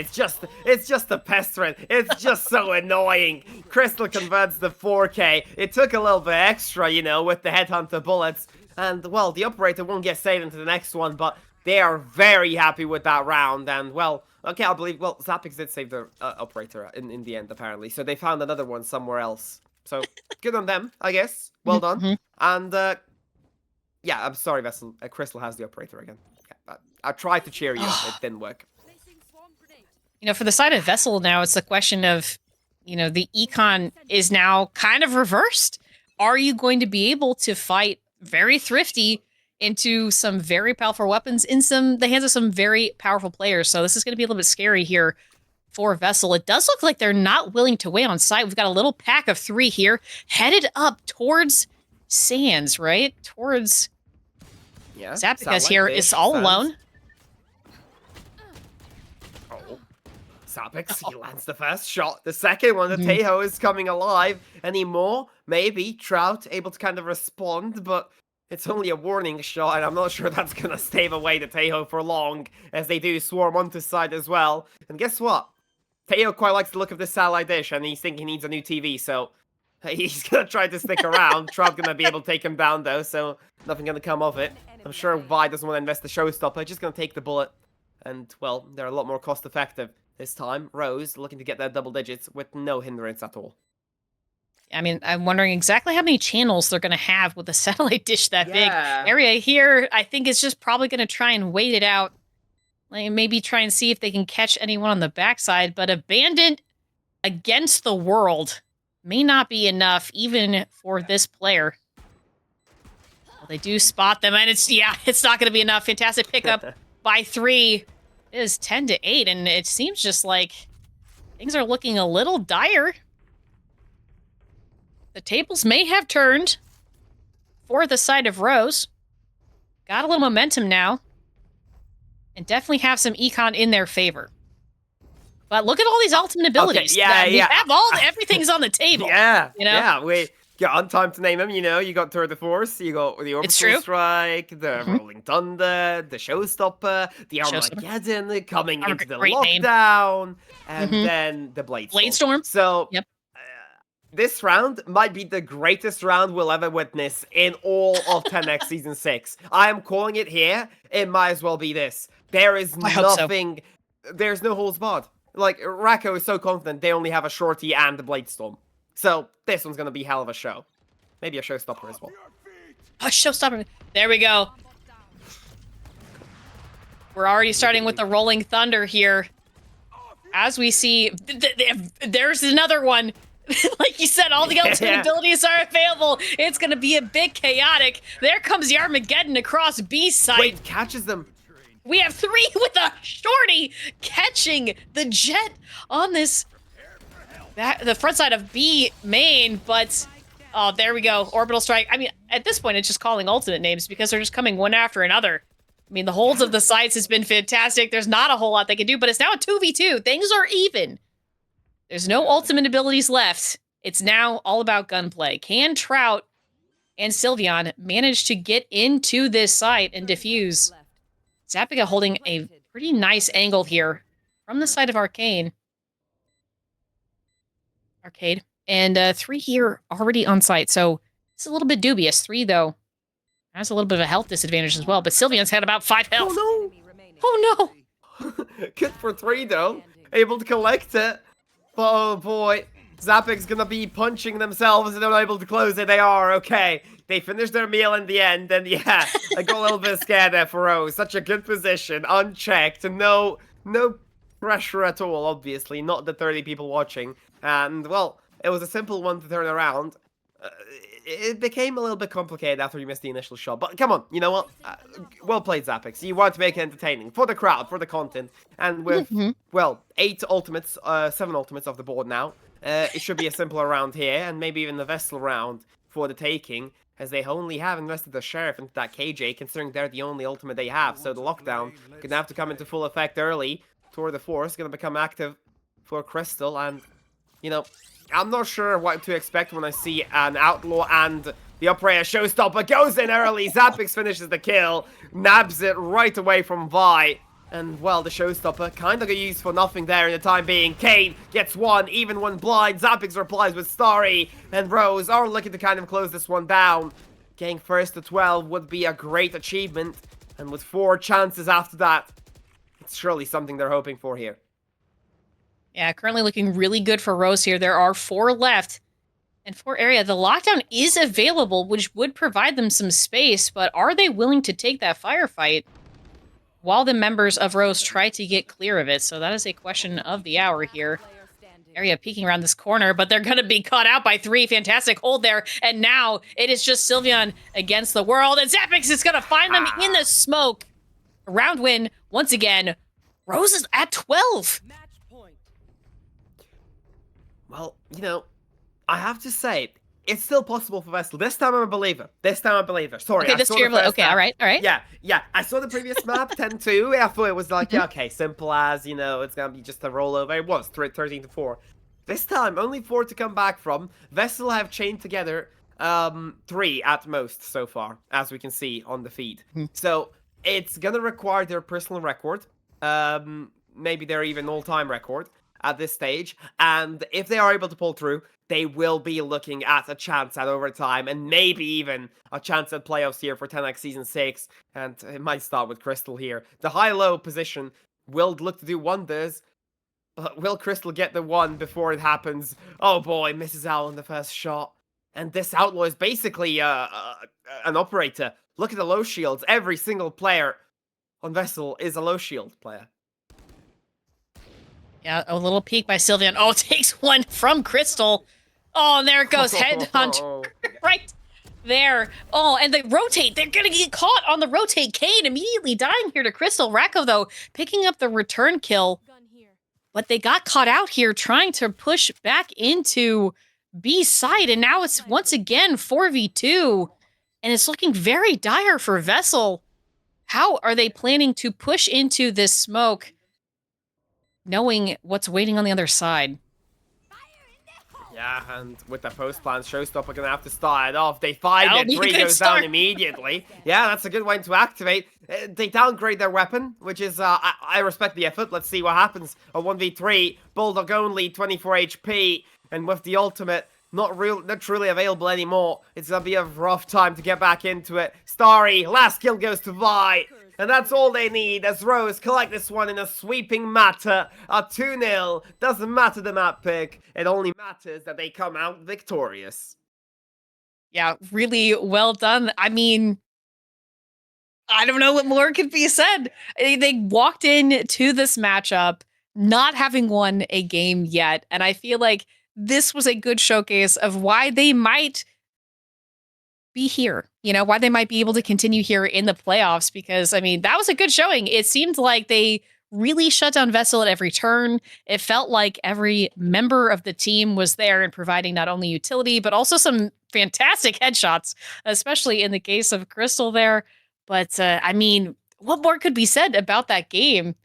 It's just a pestering. It's just so annoying. Crystal converts the 4K. It took a little bit extra, you know, with the Headhunter bullets. And, well, the operator won't get saved into the next one, but they are very happy with that round. And, well, okay, I believe, well, Zapix did save the operator in the end, apparently. So they found another one somewhere else. So, good on them, I guess. Well done. And, yeah, I'm sorry, Vessel. Crystal has the operator again. I tried to cheer you up. It didn't work. You know, for the side of Vessel now, it's a question of, you know, the econ is now kind of reversed. Are you going to be able to fight very thrifty into some very powerful weapons in the hands of some very powerful players? So this is going to be a little bit scary here for Vessel. It does look like they're not willing to wait on site. We've got a little pack of 3 here, headed up towards Sands, right? Towards Zapicus here is all alone. Zapix, he lands the first shot. The second one, the Tejo is coming alive. Any more? Maybe. Trout able to kind of respond, but it's only a warning shot, and I'm not sure that's going to stave away the Tejo for long, as they do swarm onto side as well. And guess what? Tejo quite likes the look of this satellite dish, and he's thinking he needs a new TV, so he's going to try to stick around. Trout going to be able to take him down, though, so nothing going to come of it. I'm sure Vi doesn't want to invest the showstopper, just going to take the bullet. And, well, they're a lot more cost-effective. This time, Rose looking to get their double digits with no hindrance at all. I mean, I'm wondering exactly how many channels they're going to have with a satellite dish that big. Yeah. Area here, I think, is just probably going to try and wait it out. Like, maybe try and see if they can catch anyone on the backside. But Abandoned against the world may not be enough, even for this player. Well, they do spot them, and it's not going to be enough. Fantastic pickup by 3. It is 10-8, and it seems just like things are looking a little dire. The tables may have turned for the side of Rose. Got a little momentum now. And definitely have some econ in their favor. But look at all these ultimate abilities. Okay, We have everything's on the table. Yeah, you know? yeah. We got on time to name them. You know, you got Tour de Force, you got the Orbital Strike, the Rolling Thunder, the Showstopper, the Armageddon coming into the lockdown, and then the Bladestorm. So, this round might be the greatest round we'll ever witness in all of Tenax Season 6. I am calling it here. It might as well be this. There is nothing... There's no holds barred. Like, Racco is so confident they only have a Shorty and the Bladestorm. So, this one's gonna be hell of a show. Maybe a Showstopper as well. A Showstopper. There we go. We're already starting with the Rolling Thunder here. As we see... There's another one. Like you said, all the ultimate abilities are available. It's going to be a bit chaotic. There comes the Armageddon across B side. Wait, catches them. We have 3 with a Shorty catching the Jet on this, the front side of B main, but, oh, there we go. Orbital Strike. I mean, at this point, it's just calling ultimate names because they're just coming one after another. I mean, the holds of the sides has been fantastic. There's not a whole lot they can do, but it's now a 2v2. Things are even. There's no ultimate abilities left. It's now all about gunplay. Can Trout and Sylveon manage to get into this site and defuse? Zapiga holding a pretty nice angle here from the side of Arcade. And 3 here already on site, so it's a little bit dubious. 3, though, has a little bit of a health disadvantage as well, but Sylveon's had about 5 health. Oh, no! Oh, no! Good for 3, though. Able to collect it. But oh boy, Zapic's gonna be punching themselves and they're not able to close it. They are, okay. They finished their meal in the end, and yeah, I got a little bit scared there for Rose. Such a good position, unchecked, no pressure at all, obviously. Not the 30 people watching. And, well, it was a simple one to turn around. It became a little bit complicated after you missed the initial shot. But come on, you know what? Well played, Zapix. You want to make it entertaining for the crowd, for the content. And with, well, 8 ultimates, 7 ultimates off the board now, it should be a simpler round here. And maybe even the Vessel round for the taking, as they only have invested the Sheriff into that KJ, considering they're the only ultimate they have. So the lockdown gonna have to come into full effect early. Tour de Force gonna become active for Crystal, and, you know, I'm not sure what to expect when I see an Outlaw and the Operator Showstopper goes in early. Zapix finishes the kill, nabs it right away from Vi. And, well, the Showstopper kind of got used for nothing there in the time being. Cade gets 1, even when blind. Zapix replies with Starry, and Rose are looking to kind of close this one down. Getting first to 12 would be a great achievement, and with 4 chances after that, it's surely something they're hoping for here. Yeah, currently looking really good for Rose here. There are 4 left. And for area, the lockdown is available, which would provide them some space, but are they willing to take that firefight while the members of Rose try to get clear of it? So that is a question of the hour here. Area peeking around this corner, but they're going to be caught out by 3. Fantastic hold there. And now it is just Sylveon against the world, and Zapix is going to find them in the smoke. A round win once again. Rose is at 12. Well, you know, I have to say, it's still possible for Vessel. This time I'm a believer. Sorry. Okay, this year, okay, all right. Yeah. I saw the previous map, 10-2. I thought it was like, yeah, okay, simple as, you know, it's gonna be just a rollover. It was 13-4. This time, only 4 to come back from. Vessel have chained together 3 at most so far, as we can see on the feed. So, it's gonna require their personal record. Maybe their even all-time record at this stage, and if they are able to pull through, they will be looking at a chance at overtime, and maybe even a chance at playoffs here for Tenax Season 6, and it might start with Crystal here. The high-low position will look to do wonders, But will Crystal get the one before it happens? Oh boy, misses out on the first shot. And this Outlaw is basically an operator. Look at the low shields. Every single player on Vessel is a low shield player. Yeah, a little peek by Sylvian. Oh, takes one from Crystal. Oh, and there it goes. Headhunt right there. Oh, and they rotate. They're going to get caught on the rotate. Kane immediately dying here to Crystal. Racco, though, picking up the return kill. But they got caught out here trying to push back into B side. And now it's once again 4v2. And it's looking very dire for Vessel. How are they planning to push into this smoke, knowing what's waiting on the other side? Yeah, and with the post plan, Showstopper gonna have to start it off. They find it, 3 goes down immediately. Yeah, that's a good one to activate. They downgrade their weapon, which is, I respect the effort. Let's see what happens. A 1v3, Bulldog only, 24 HP, and with the ultimate, not truly available anymore. It's gonna be a rough time to get back into it. Starry, last kill goes to Vi. And that's all they need as Rose collect this one in a sweeping matter. A 2-0. Doesn't matter the map pick. It only matters that they come out victorious. Yeah, really well done. I mean, I don't know what more could be said. They walked into this matchup not having won a game yet. And I feel like this was a good showcase of why they might be here, you know, why they might be able to continue here in the playoffs, because I mean, that was a good showing. It seemed like they really shut down Vessel at every turn. It felt like every member of the team was there and providing not only utility, but also some fantastic headshots, especially in the case of Crystal there. But I mean, what more could be said about that game?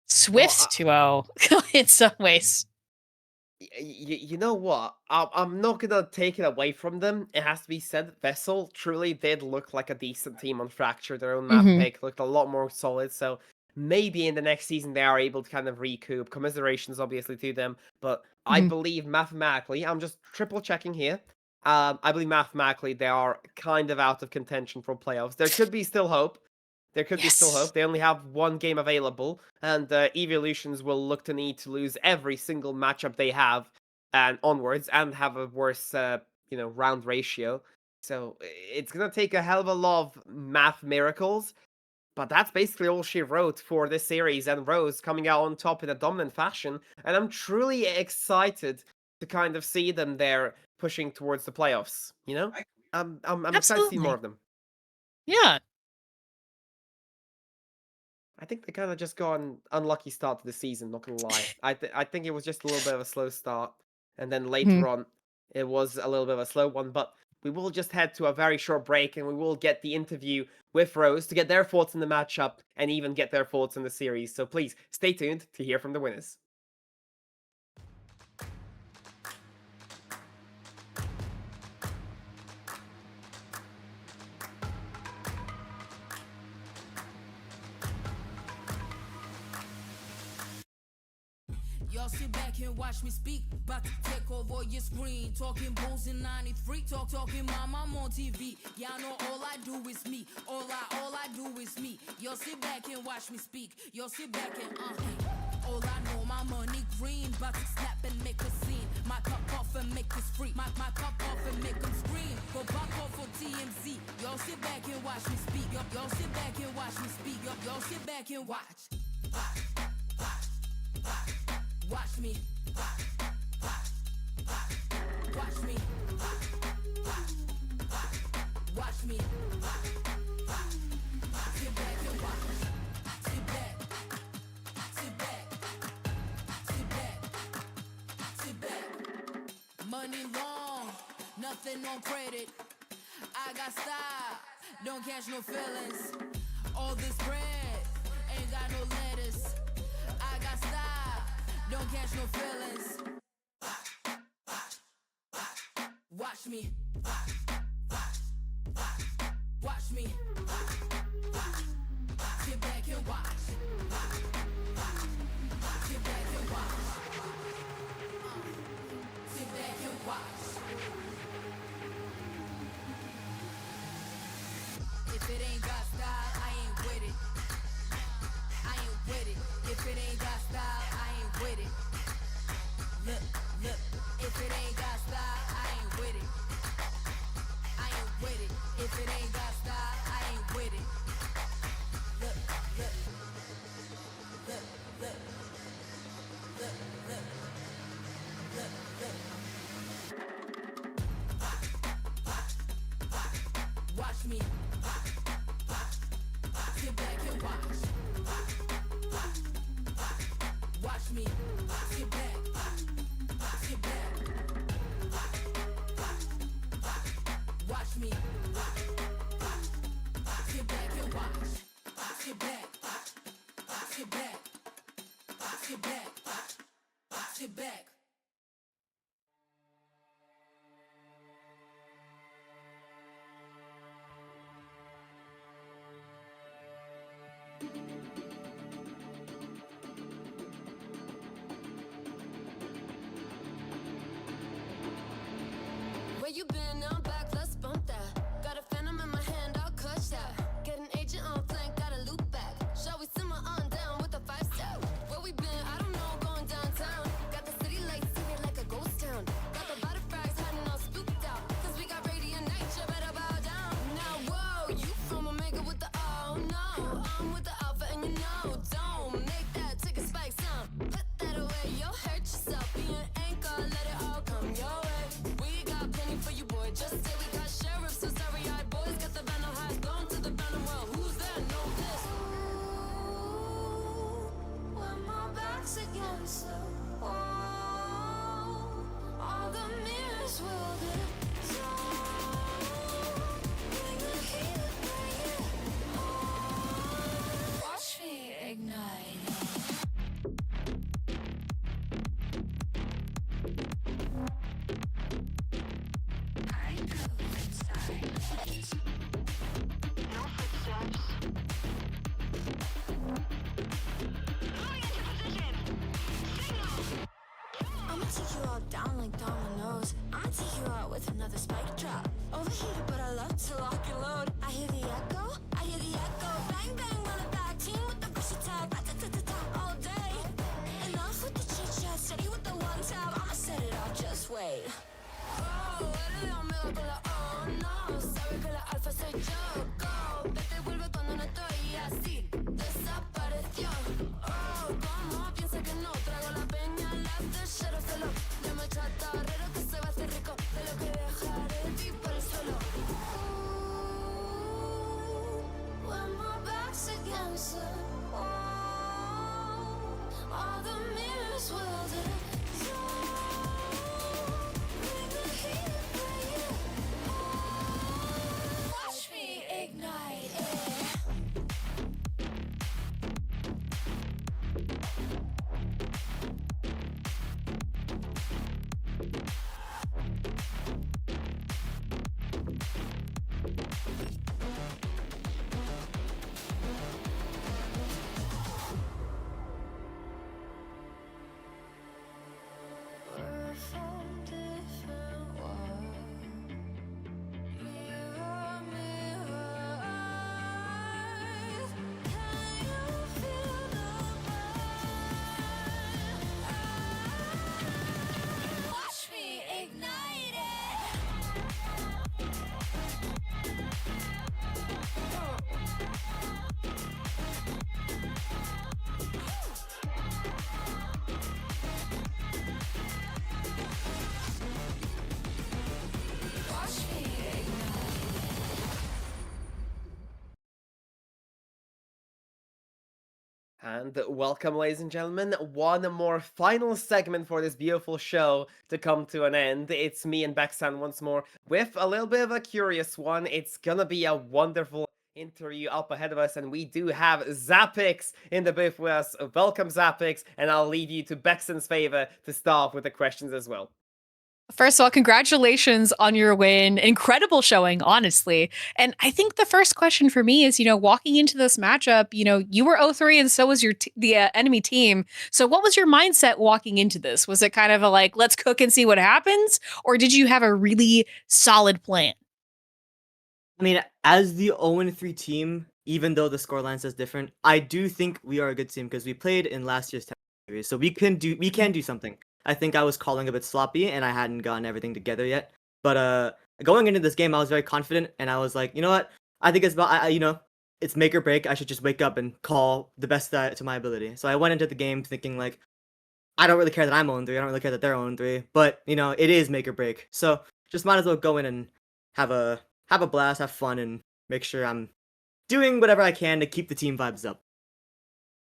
Swift 2-0 in some ways. You know what? I'm not gonna take it away from them. It has to be said, Vessel truly did look like a decent team on Fracture. Their own map pick looked a lot more solid. So maybe in the next season they are able to kind of recoup. Commiserations, obviously, to them. But I believe mathematically, I'm just triple checking here. I believe mathematically they are kind of out of contention for playoffs. There could be still hope. There could be still hope. They only have one game available, and Evolutions will look to need to lose every single matchup they have and onwards, and have a worse, round ratio. So it's gonna take a hell of a lot of math miracles, but that's basically all she wrote for this series, and Rose coming out on top in a dominant fashion. And I'm truly excited to kind of see them there pushing towards the playoffs. You know, I'm excited to see more of them. Yeah. I think they kind of just got an unlucky start to the season, not gonna lie. I think it was just a little bit of a slow start, and then later on, it was a little bit of a slow one. But we will just head to a very short break, and we will get the interview with Rose to get their thoughts in the matchup, and even get their thoughts in the series. So please, stay tuned to hear from the winners. Y'all sit back and watch me speak. About to take over your screen. Talking bulls in 93. Talking mom, I'm on TV. Y'all know all I do is me. All I do is me. Y'all sit back and watch me speak. Y'all sit back and all I know, my money green. About to snap and make a scene. My cup off and make this free. My cup off and make them scream. Go pop off for TMZ. Y'all sit back and watch me speak. Y'all sit back and watch me speak. Y'all sit back and watch. Watch me. Watch me. Watch me. Sit back and watch. Sit back. Sit back. Sit back. Sit back. Money long, nothing on credit. I got style, don't catch no feelings. All this bread ain't got no lettuce. I got style, don't catch no feelings. Watch me. Watch me. Sit back and watch. Sit back and watch. Sit back and watch. If it ain't got style, I ain't with it. I ain't with it. If it ain't got style, I ain't with it. it ain't got style, I ain't with it. I ain't with it. If it ain't got style, I ain't with it. Look, look, look, look, look, look, look, look. Watch me. Sit back and watch. Watch me. Sit back. Sit back. Watch me. Sit back and watch. Sit back. Sit back. Sit back. Sit back. Where you been? I'm back, let's bump that. Got a phantom in my hand, I'll clutch that. Get an agent on flank, got a loop back. Shall we simmer on down with a 5-step? Where we been? I don't know, going downtown. Got the city lights singing like a ghost town. Got the butterflies hiding all spooked out. Cause we got radiant night, you better bow down. Now, whoa, you from Omega with the oh no. I'm with the alpha and you know, don't make that ticket spike sound. Put that away, you'll hurt yourself. Be an anchor, let it all come your way. We got plenty for you, boy. Just say we got sheriffs, so sorry-eyed boys. Got the vandal highs, blown to the venom well. Who's there? Know this. When my back's against the wall, all the mirrors will dissolve. Bring the heat, bring it on. Watch me ignite. I go inside. No footsteps. Moving into position. Signal. I'ma take you all down like dominoes. I'ma take you out with another spike drop. Overheated, but I love to lock and load. I hear the echo. I hear the echo. Bang bang, run it back. Team with the versatile. All day. Enough with the chit chat. Steady with the one tap. I'ma set it off. Just wait. Oh, eres la omega con la O, no. Sabe que la alfa soy yo. Go, vete, vuelve cuando no estoy así. Desapareció. Oh, ¿cómo piensa que no? Trago la peña, las de Shadow Fellow. Llama al chatarrero que se va a hacer rico de lo que dejaré de ti por el suelo. When my back's against the wall, all the mirrors will dissolve. Bring the heat, bring it on. Watch me ignite it. We're from different worlds. Mirror, mirror eyes. Can you feel the burn? Watch me ignite it. Watch me And welcome, ladies and gentlemen, one more final segment for this beautiful show to come to an end. It's me and Bexan once more with a little bit of a curious one. It's gonna be a wonderful interview up ahead of us, and we do have Zapix in the booth with us. Welcome, Zapix, and I'll leave you to Bexan's favor to start with the questions as well. First of all, congratulations on your win. Incredible showing, honestly. And I think the first question for me is, walking into this matchup, you were 0-3 and so was the enemy team. So what was your mindset walking into this? Was it kind of a like, let's cook and see what happens? Or did you have a really solid plan? I mean, as the 0-3 team, even though the scoreline says different, I do think we are a good team because we played in last year's Tenax series, so we can do something. I think I was calling a bit sloppy and I hadn't gotten everything together yet. But going into this game, I was very confident and I was like, you know what? I think it's about it's make or break. I should just wake up and call the best to my ability. So I went into the game thinking like, I don't really care that I'm 0-3. I don't really care that they're 0-3. But it is make or break. So just might as well go in and have a blast, have fun, and make sure I'm doing whatever I can to keep the team vibes up.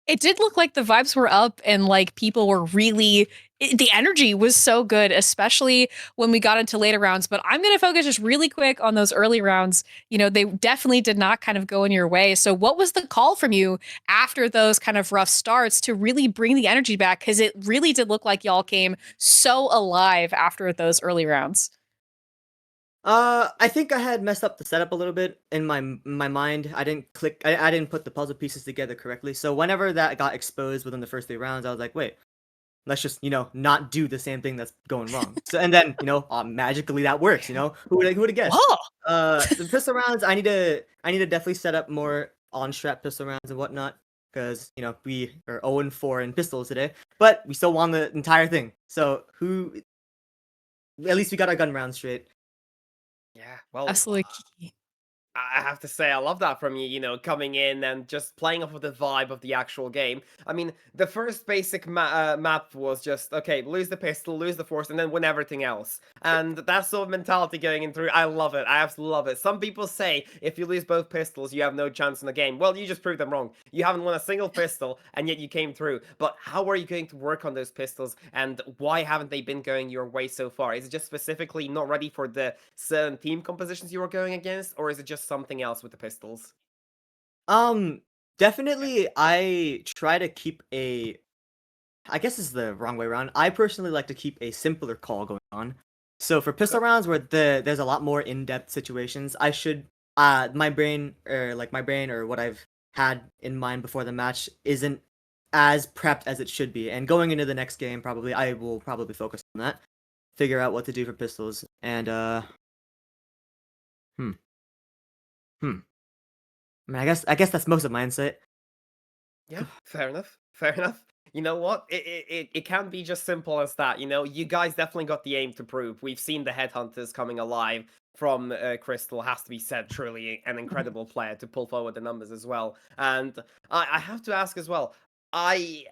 It did look like the vibes were up and like people were really the energy was so good, especially when we got into later rounds. But I'm going to focus just really quick on those early rounds. They definitely did not kind of go in your way. So what was the call from you after those kind of rough starts to really bring the energy back? Because it really did look like y'all came so alive after those early rounds. I think I had messed up the setup a little bit in my mind. I didn't click. I didn't put the puzzle pieces together correctly. So whenever that got exposed within the first 3 rounds, I was like, wait, let's just not do the same thing that's going wrong. So and then magically that works. Who would have guessed? Whoa. The pistol rounds, I need to definitely set up more on strap pistol rounds and whatnot because we are 0-4 in pistols today, but we still won the entire thing. So at least we got our gun rounds straight. Yeah, well, Absolutely. I have to say, I love that from you, coming in and just playing off of the vibe of the actual game. I mean, the first basic map was just, okay, lose the pistol, lose the force, and then win everything else. And that sort of mentality going in through, I love it. I absolutely love it. Some people say if you lose both pistols, you have no chance in the game. Well, you just proved them wrong. You haven't won a single pistol, and yet you came through. But how are you going to work on those pistols, and why haven't they been going your way so far? Is it just specifically not ready for the certain team compositions you were going against, or is it just something else with the pistols? Definitely I try to keep I guess it's the wrong way around. I personally like to keep a simpler call going on. So for pistol rounds where there's a lot more in-depth situations, I should my brain or what I've had in mind before the match isn't as prepped as it should be. And going into the next game I will probably focus on that. Figure out what to do for pistols and hmm. Hmm. I mean, I guess that's most of my insight. Yeah, fair enough. Fair enough. You know what? It can be just simple as that. You guys definitely got the aim to prove. We've seen the headhunters coming alive from Crystal. Has to be said, truly an incredible player to pull forward the numbers as well. And I have to ask as well. I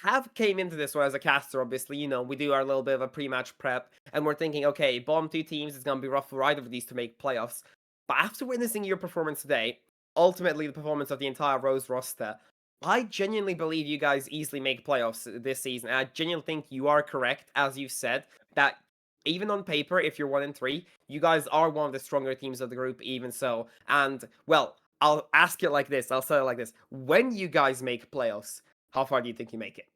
have came into this one as a caster. Obviously, we do our little bit of a pre-match prep, and we're thinking, okay, bottom two teams is gonna be rough for either of these to make playoffs. But after witnessing your performance today, ultimately the performance of the entire Rose roster. I genuinely believe you guys easily make playoffs this season. And I genuinely think you are correct, as you said, that even on paper, if you're 1-3, you guys are one of the stronger teams of the group, even so. And, well, I'll ask it like this. I'll say it like this. When you guys make playoffs, how far do you think you make it?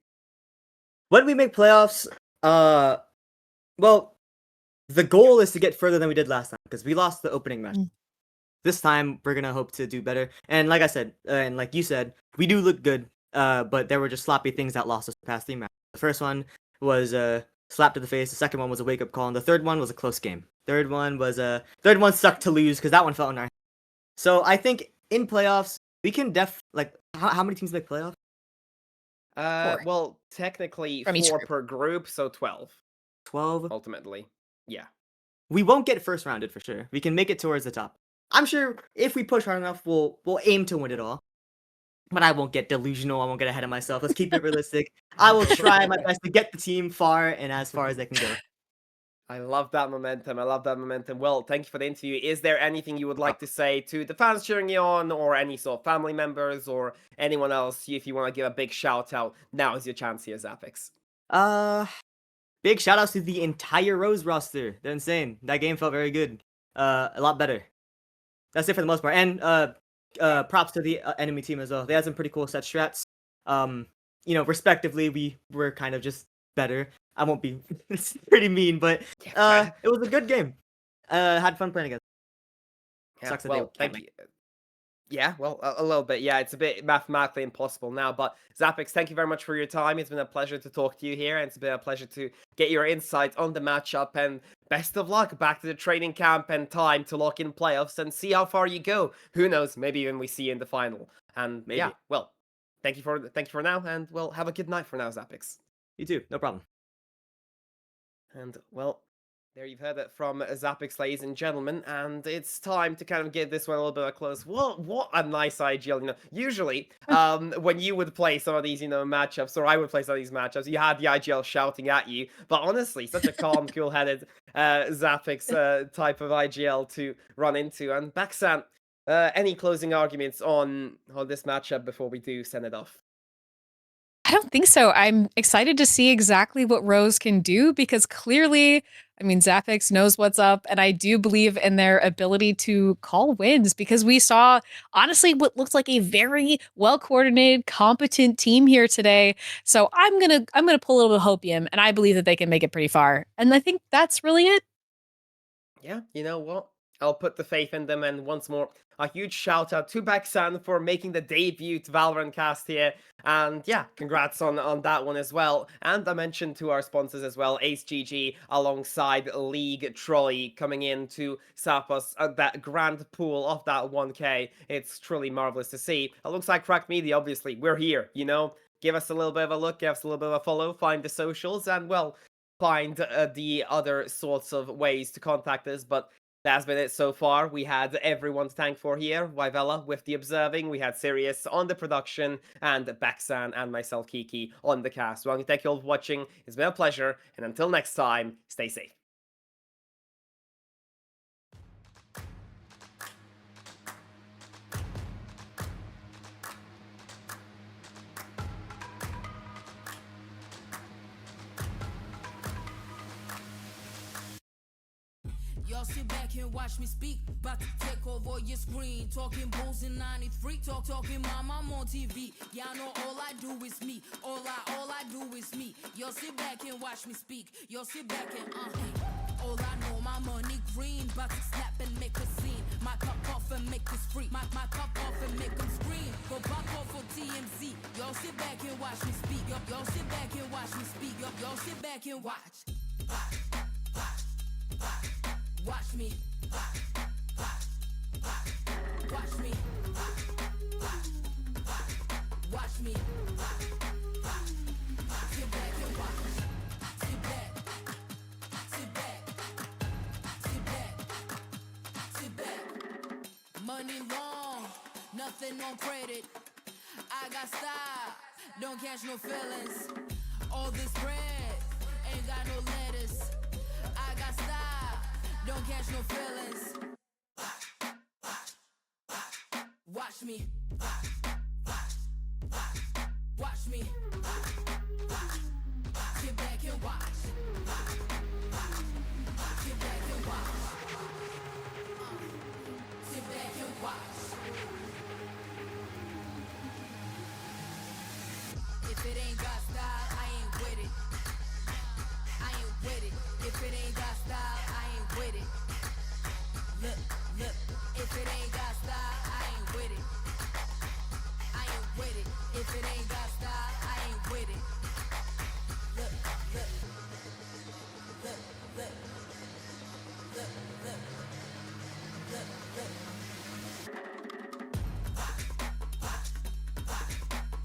When we make playoffs, well, the goal is to get further than we did last time because we lost the opening match. This time we're gonna hope to do better. And like I said, and like you said, we do look good. But there were just sloppy things that lost us the past 3 matches. The first one was a slap to the face. The second one was a wake up call, and the third one was a close game. Third one sucked to lose because that one fell in our. So I think in playoffs we can how many teams make playoffs? Well, technically From each 4 group. per group, so 12 12. ultimately. Yeah. We won't get first rounded for sure. We can make it towards the top. I'm sure if we push hard enough, we'll aim to win it all. But I won't get delusional. I won't get ahead of myself. Let's keep it realistic. I will try my best to get the team far and as far as they can go. I love that momentum. I love that momentum. Well, thank you for the interview. Is there anything you would like to say to the fans cheering you on, or any sort of family members, or anyone else? If you want to give a big shout out, now is your chance here, Zapix. Big shout outs to the entire Rose roster. They're insane. That game felt very good. A lot better. That's it for the most part. And props to the enemy team as well. They had some pretty cool set strats. Respectively, we were kind of just better. I won't be. It's pretty mean, but it was a good game. Had fun playing against. Yeah, Sucks that well, they thank you. Yeah, well, a little bit. Yeah, it's a bit mathematically impossible now. But Zapix, thank you very much for your time. It's been a pleasure to talk to you here, and it's been a pleasure to get your insight on the matchup. And best of luck back to the training camp and time to lock in playoffs and see how far you go. Who knows? Maybe even we see you in the final. And Maybe. yeah, well, thank you for now, and well, have a good night for now, Zapix. You too. No problem. And, well, there you've heard it from Zapix, ladies and gentlemen, and it's time to kind of give this one a little bit of a close. What a nice IGL, Usually, when you would play some of these, matchups, or I would play some of these matchups, you had the IGL shouting at you. But honestly, such a calm, cool-headed Zapix type of IGL to run into. And Baxan, any closing arguments on this matchup before we do send it off? I don't think so. I'm excited to see exactly what Rose can do because clearly, I mean, Zapix knows what's up, and I do believe in their ability to call wins because we saw, honestly, what looked like a very well coordinated, competent team here today. So I'm gonna pull a little bit of hopium, and I believe that they can make it pretty far. And I think that's really it. Yeah, you know what? I'll put the faith in them, and once more, a huge shout out to Baxan for making the debut Valorant cast here. And yeah, congrats on that one as well. And I mentioned to our sponsors as well, Ace GG alongside League Trolley coming in to sap us that grand pool of that 1K. It's truly marvelous to see. Alongside Cracked Media, obviously, we're here, Give us a little bit of a look, give us a little bit of a follow, find the socials, and well, find the other sorts of ways to contact us. But that's been it so far. We had everyone to thank for here. Wyvella with the observing. We had Sirius on the production, and Baxan and myself, Kiki, on the cast. Well, thank you all for watching. It's been a pleasure. And until next time, stay safe. Y'all sit back and watch me speak. About to take over your screen. Talking bulls in 93. Talking mom, I'm on TV. Y'all know all I do is me. All I do is me. Y'all sit back and watch me speak. Y'all sit back and all I know, my money green. About to snap and make a scene. My cup off and make us free. My cup off and make them scream. Go back off for TMZ. Y'all sit back and watch me speak. Y'all sit back and watch me speak. Y'all sit back and watch. Watch me. Watch me. Watch me. Sit back and watch. Sit back. Sit back. Sit back. Sit back. Money long, nothing on credit. I got style, don't catch no feelings. All this bread ain't got no lettuce. I got style, don't catch no feelings. Watch me. Watch me. Sit back and watch. Sit back and watch. Sit back and watch. If it ain't got style, I ain't with it. I ain't with it. If it ain't got style, I ain't with it. Look, look. If it ain't got style, I ain't with it. I ain't with it. If it ain't got style, I ain't with it. Look, look. Look, look. Look, look. Look, look.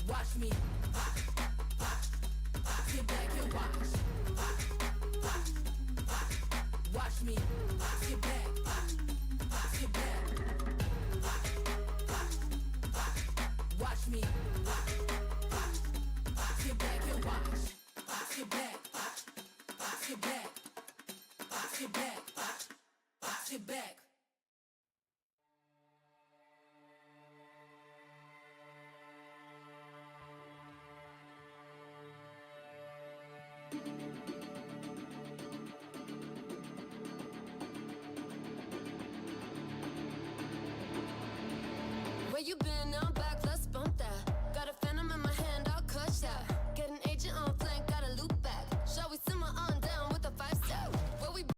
Watch me. Sit back and watch. Watch me. Sit back. Sit back. Watch me. Sit back and watch. Sit back. Sit back. Sit back. Sit back. Where you been? I'm